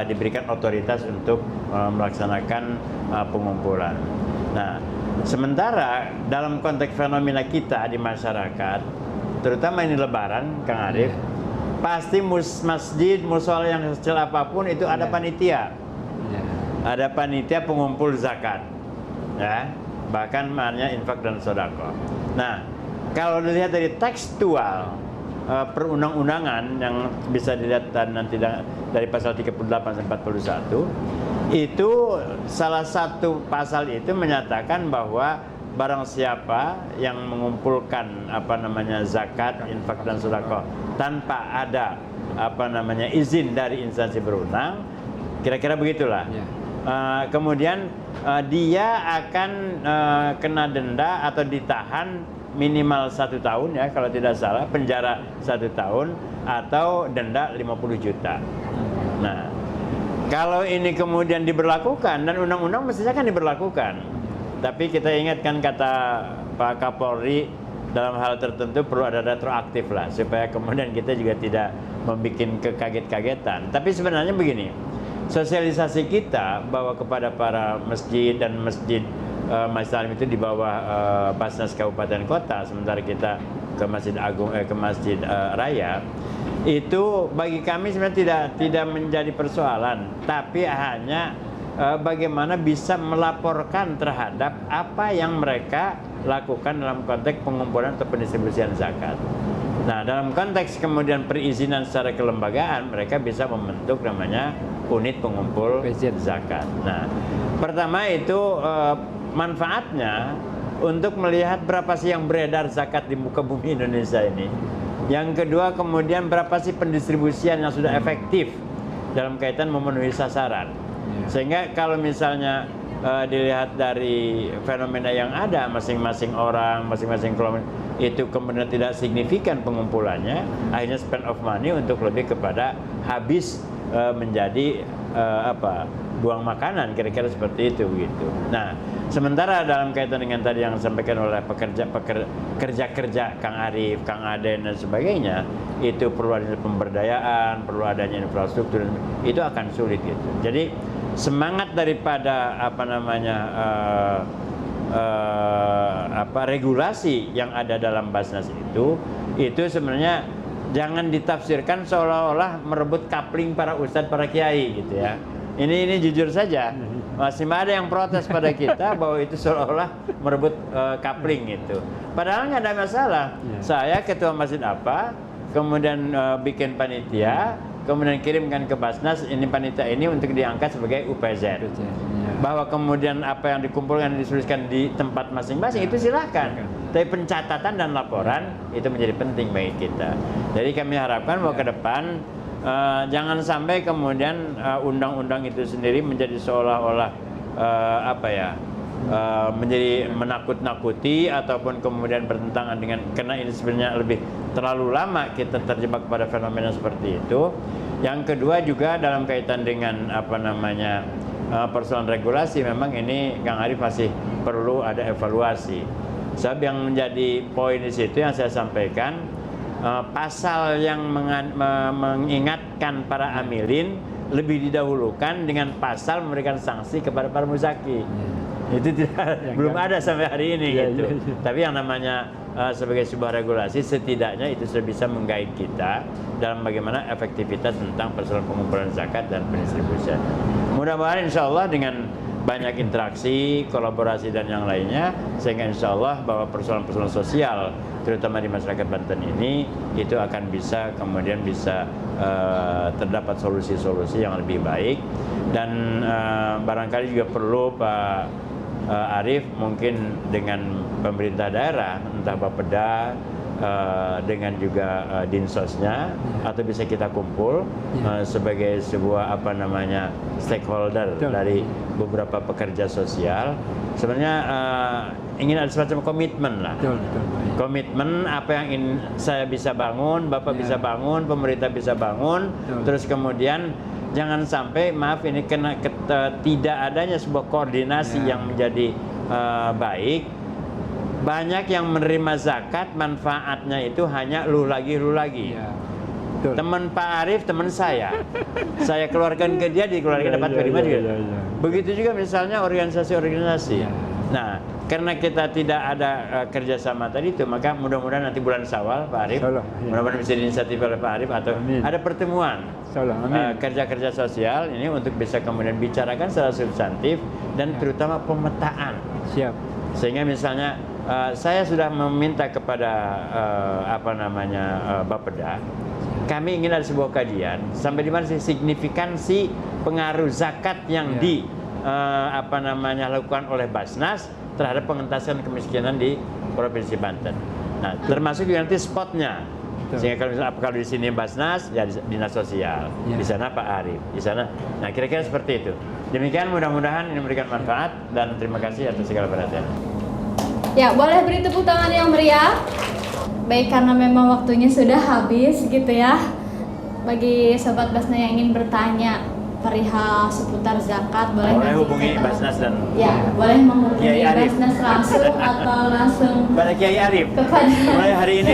diberikan otoritas untuk melaksanakan pengumpulan. Nah, sementara dalam konteks fenomena kita di masyarakat, terutama ini Lebaran, Kang Arif, pasti masjid, musola yang kecil apapun itu ada panitia, ada panitia pengumpul zakat, ya, bahkan maknanya infak dan sedekah. Nah, kalau dilihat dari tekstual perundang-undangan yang bisa dilihat nanti dari pasal 38-41, itu salah satu pasal itu menyatakan bahwa barang siapa yang mengumpulkan zakat, infak dan sedekah tanpa ada izin dari instansi berwenang, kira-kira begitulah. Kemudian dia akan kena denda atau ditahan minimal 1 tahun, ya kalau tidak salah, penjara 1 tahun atau denda 50 juta. Nah, kalau ini kemudian diberlakukan, dan undang-undang mestinya kan diberlakukan, tapi kita ingatkan kata Pak Kapolri, dalam hal tertentu perlu ada retroaktif lah, supaya kemudian kita juga tidak membuat kekaget-kagetan. Tapi sebenarnya begini, sosialisasi kita bahwa kepada para masjid dan masjid Majelis itu di bawah Basnas Kabupaten Kota, sementara kita ke Masjid Agung, ke Masjid Raya, itu bagi kami sebenarnya tidak menjadi persoalan, tapi hanya bagaimana bisa melaporkan terhadap apa yang mereka lakukan dalam konteks pengumpulan atau pendistribusian zakat. Nah, dalam konteks kemudian perizinan secara kelembagaan, mereka bisa membentuk namanya unit pengumpul zakat. Nah, pertama itu manfaatnya untuk melihat berapa sih yang beredar zakat di muka bumi Indonesia ini. Yang kedua, kemudian berapa sih pendistribusian yang sudah efektif dalam kaitan memenuhi sasaran. Sehingga kalau misalnya dilihat dari fenomena yang ada, masing-masing orang, masing-masing kelompok itu kemudian tidak signifikan pengumpulannya, akhirnya spend of money untuk lebih kepada habis menjadi buang makanan, kira-kira seperti itu gitu. Nah, sementara dalam kaitan dengan tadi yang disampaikan oleh kerja Kang Arif, Kang Aden dan sebagainya, itu perlu adanya pemberdayaan, perlu adanya infrastruktur, itu akan sulit gitu. Jadi semangat daripada regulasi yang ada dalam Basnas itu sebenarnya jangan ditafsirkan seolah-olah merebut kapling para ustadz, para kiai gitu ya. Ini jujur saja masih ada yang protes pada kita bahwa itu seolah-olah merebut kapling gitu. Padahal nggak ada masalah. Saya ketua masjid apa, kemudian bikin panitia, kemudian kirimkan ke Basnas, ini panitia ini untuk diangkat sebagai UPZ. Bahwa kemudian apa yang dikumpulkan dituliskan di tempat masing-masing itu silahkan. Tapi pencatatan dan laporan itu menjadi penting bagi kita. Jadi kami harapkan bahwa ke depan jangan sampai kemudian undang-undang itu sendiri menjadi seolah-olah menjadi menakut-nakuti ataupun kemudian bertentangan dengan, karena ini sebenarnya lebih terlalu lama kita terjebak pada fenomena seperti itu. Yang kedua juga dalam kaitan dengan persoalan regulasi, memang ini Kang Arif masih perlu ada evaluasi. Sebab yang menjadi poin di situ yang saya sampaikan, pasal yang mengingatkan para amilin lebih didahulukan dengan pasal memberikan sanksi kepada para muzaki. Itu belum ada sampai hari ini gitu. Tapi yang namanya sebagai sebuah regulasi, setidaknya itu sudah bisa menggait kita dalam bagaimana efektivitas tentang persoalan pengumpulan zakat dan pendistribusian. Mudah-mudahan insya Allah dengan banyak interaksi, kolaborasi dan yang lainnya, sehingga insya Allah bahwa persoalan-persoalan sosial terutama di masyarakat Banten ini itu akan bisa kemudian bisa terdapat solusi-solusi yang lebih baik. Dan barangkali juga perlu Pak Arif mungkin dengan pemerintah daerah, entah Bapeda dengan juga dinsosnya, atau bisa kita kumpul sebagai sebuah stakeholder dari beberapa pekerja sosial. Sebenarnya ingin ada semacam komitmen lah. Komitmen apa yang ingin saya bisa bangun, Bapak bisa bangun, pemerintah bisa bangun. Terus kemudian jangan sampai ini kena tidak adanya sebuah koordinasi yang menjadi baik. Banyak yang menerima zakat, manfaatnya itu hanya lu lagi. Teman Pak Arif, teman saya keluarkan ke dia, dikeluarkan dapat terima juga. Begitu juga misalnya organisasi-organisasi. Nah, karena kita tidak ada kerjasama tadi itu, maka mudah-mudahan nanti bulan Syawal Pak Arif, mudah-mudahan bisa diinisiatif oleh Pak Arif atau ada pertemuan kerja-kerja sosial ini untuk bisa kemudian bicarakan secara substantif dan terutama pemetaan. Sehingga misalnya saya sudah meminta kepada Bapeda, kami ingin ada sebuah kajian sampai di mana sih signifikansi pengaruh zakat yang lakukan oleh Basnas terhadap pengentasan kemiskinan di Provinsi Banten. Nah, termasuk juga nanti spotnya. Sehingga kalau di sini Basnas, ya dinas sosial, di sana Pak Arif, di sana. Nah, kira-kira seperti itu. Demikian, mudah-mudahan ini memberikan manfaat dan terima kasih atas segala perhatian. Ya, boleh beri tepuk tangan yang meriah. Baik, karena memang waktunya sudah habis gitu ya. Bagi sobat Basnas yang ingin bertanya perihal seputar zakat, boleh hubungi Basnas dan boleh menghubungi Basnas langsung atau langsung pada Kiai Arif. Mulai hari ini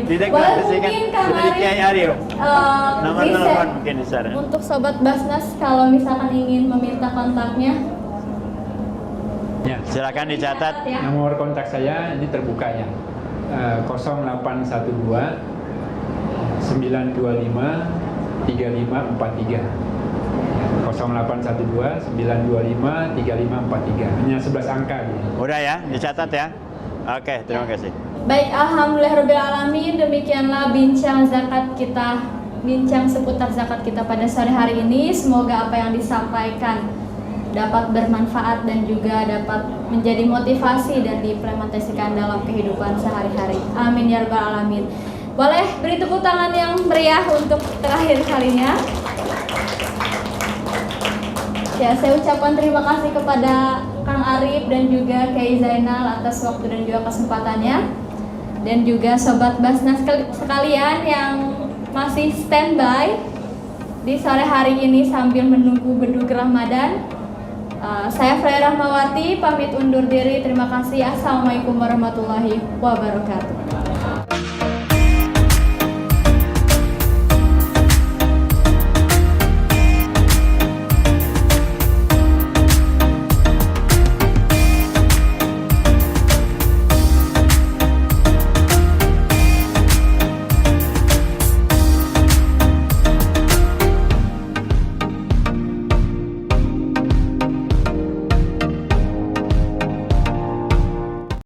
dideklarasikan sudah di Kiai Arif. Nomor telepon mungkin di sana. Untuk sobat Basnas kalau misalkan ingin meminta kontaknya, silakan dicatat. Nomor kontak saya ini terbuka ya. 0812 925 3543. 0812 925 3543. Hanya 11 angka gitu. Udah ya, dicatat ya. Oke, terima kasih. Baik, alhamdulillahirobbilalamin, demikianlah bincang zakat kita, bincang seputar zakat kita pada sore hari ini. Semoga apa yang disampaikan dapat bermanfaat dan juga dapat menjadi motivasi dan diimplementasikan dalam kehidupan sehari-hari. Amin ya rabbal alamin. Boleh beri tepuk tangan yang meriah untuk terakhir kalinya. Ya, saya ucapkan terima kasih kepada Kang Arif dan juga Kiai Zainal atas waktu dan juga kesempatannya. Dan juga Sobat Basnas sekalian yang masih standby di sore hari ini sambil menunggu bedug Ramadan. Saya Freya Rahmawati pamit undur diri. Terima kasih. Assalamualaikum warahmatullahi wabarakatuh.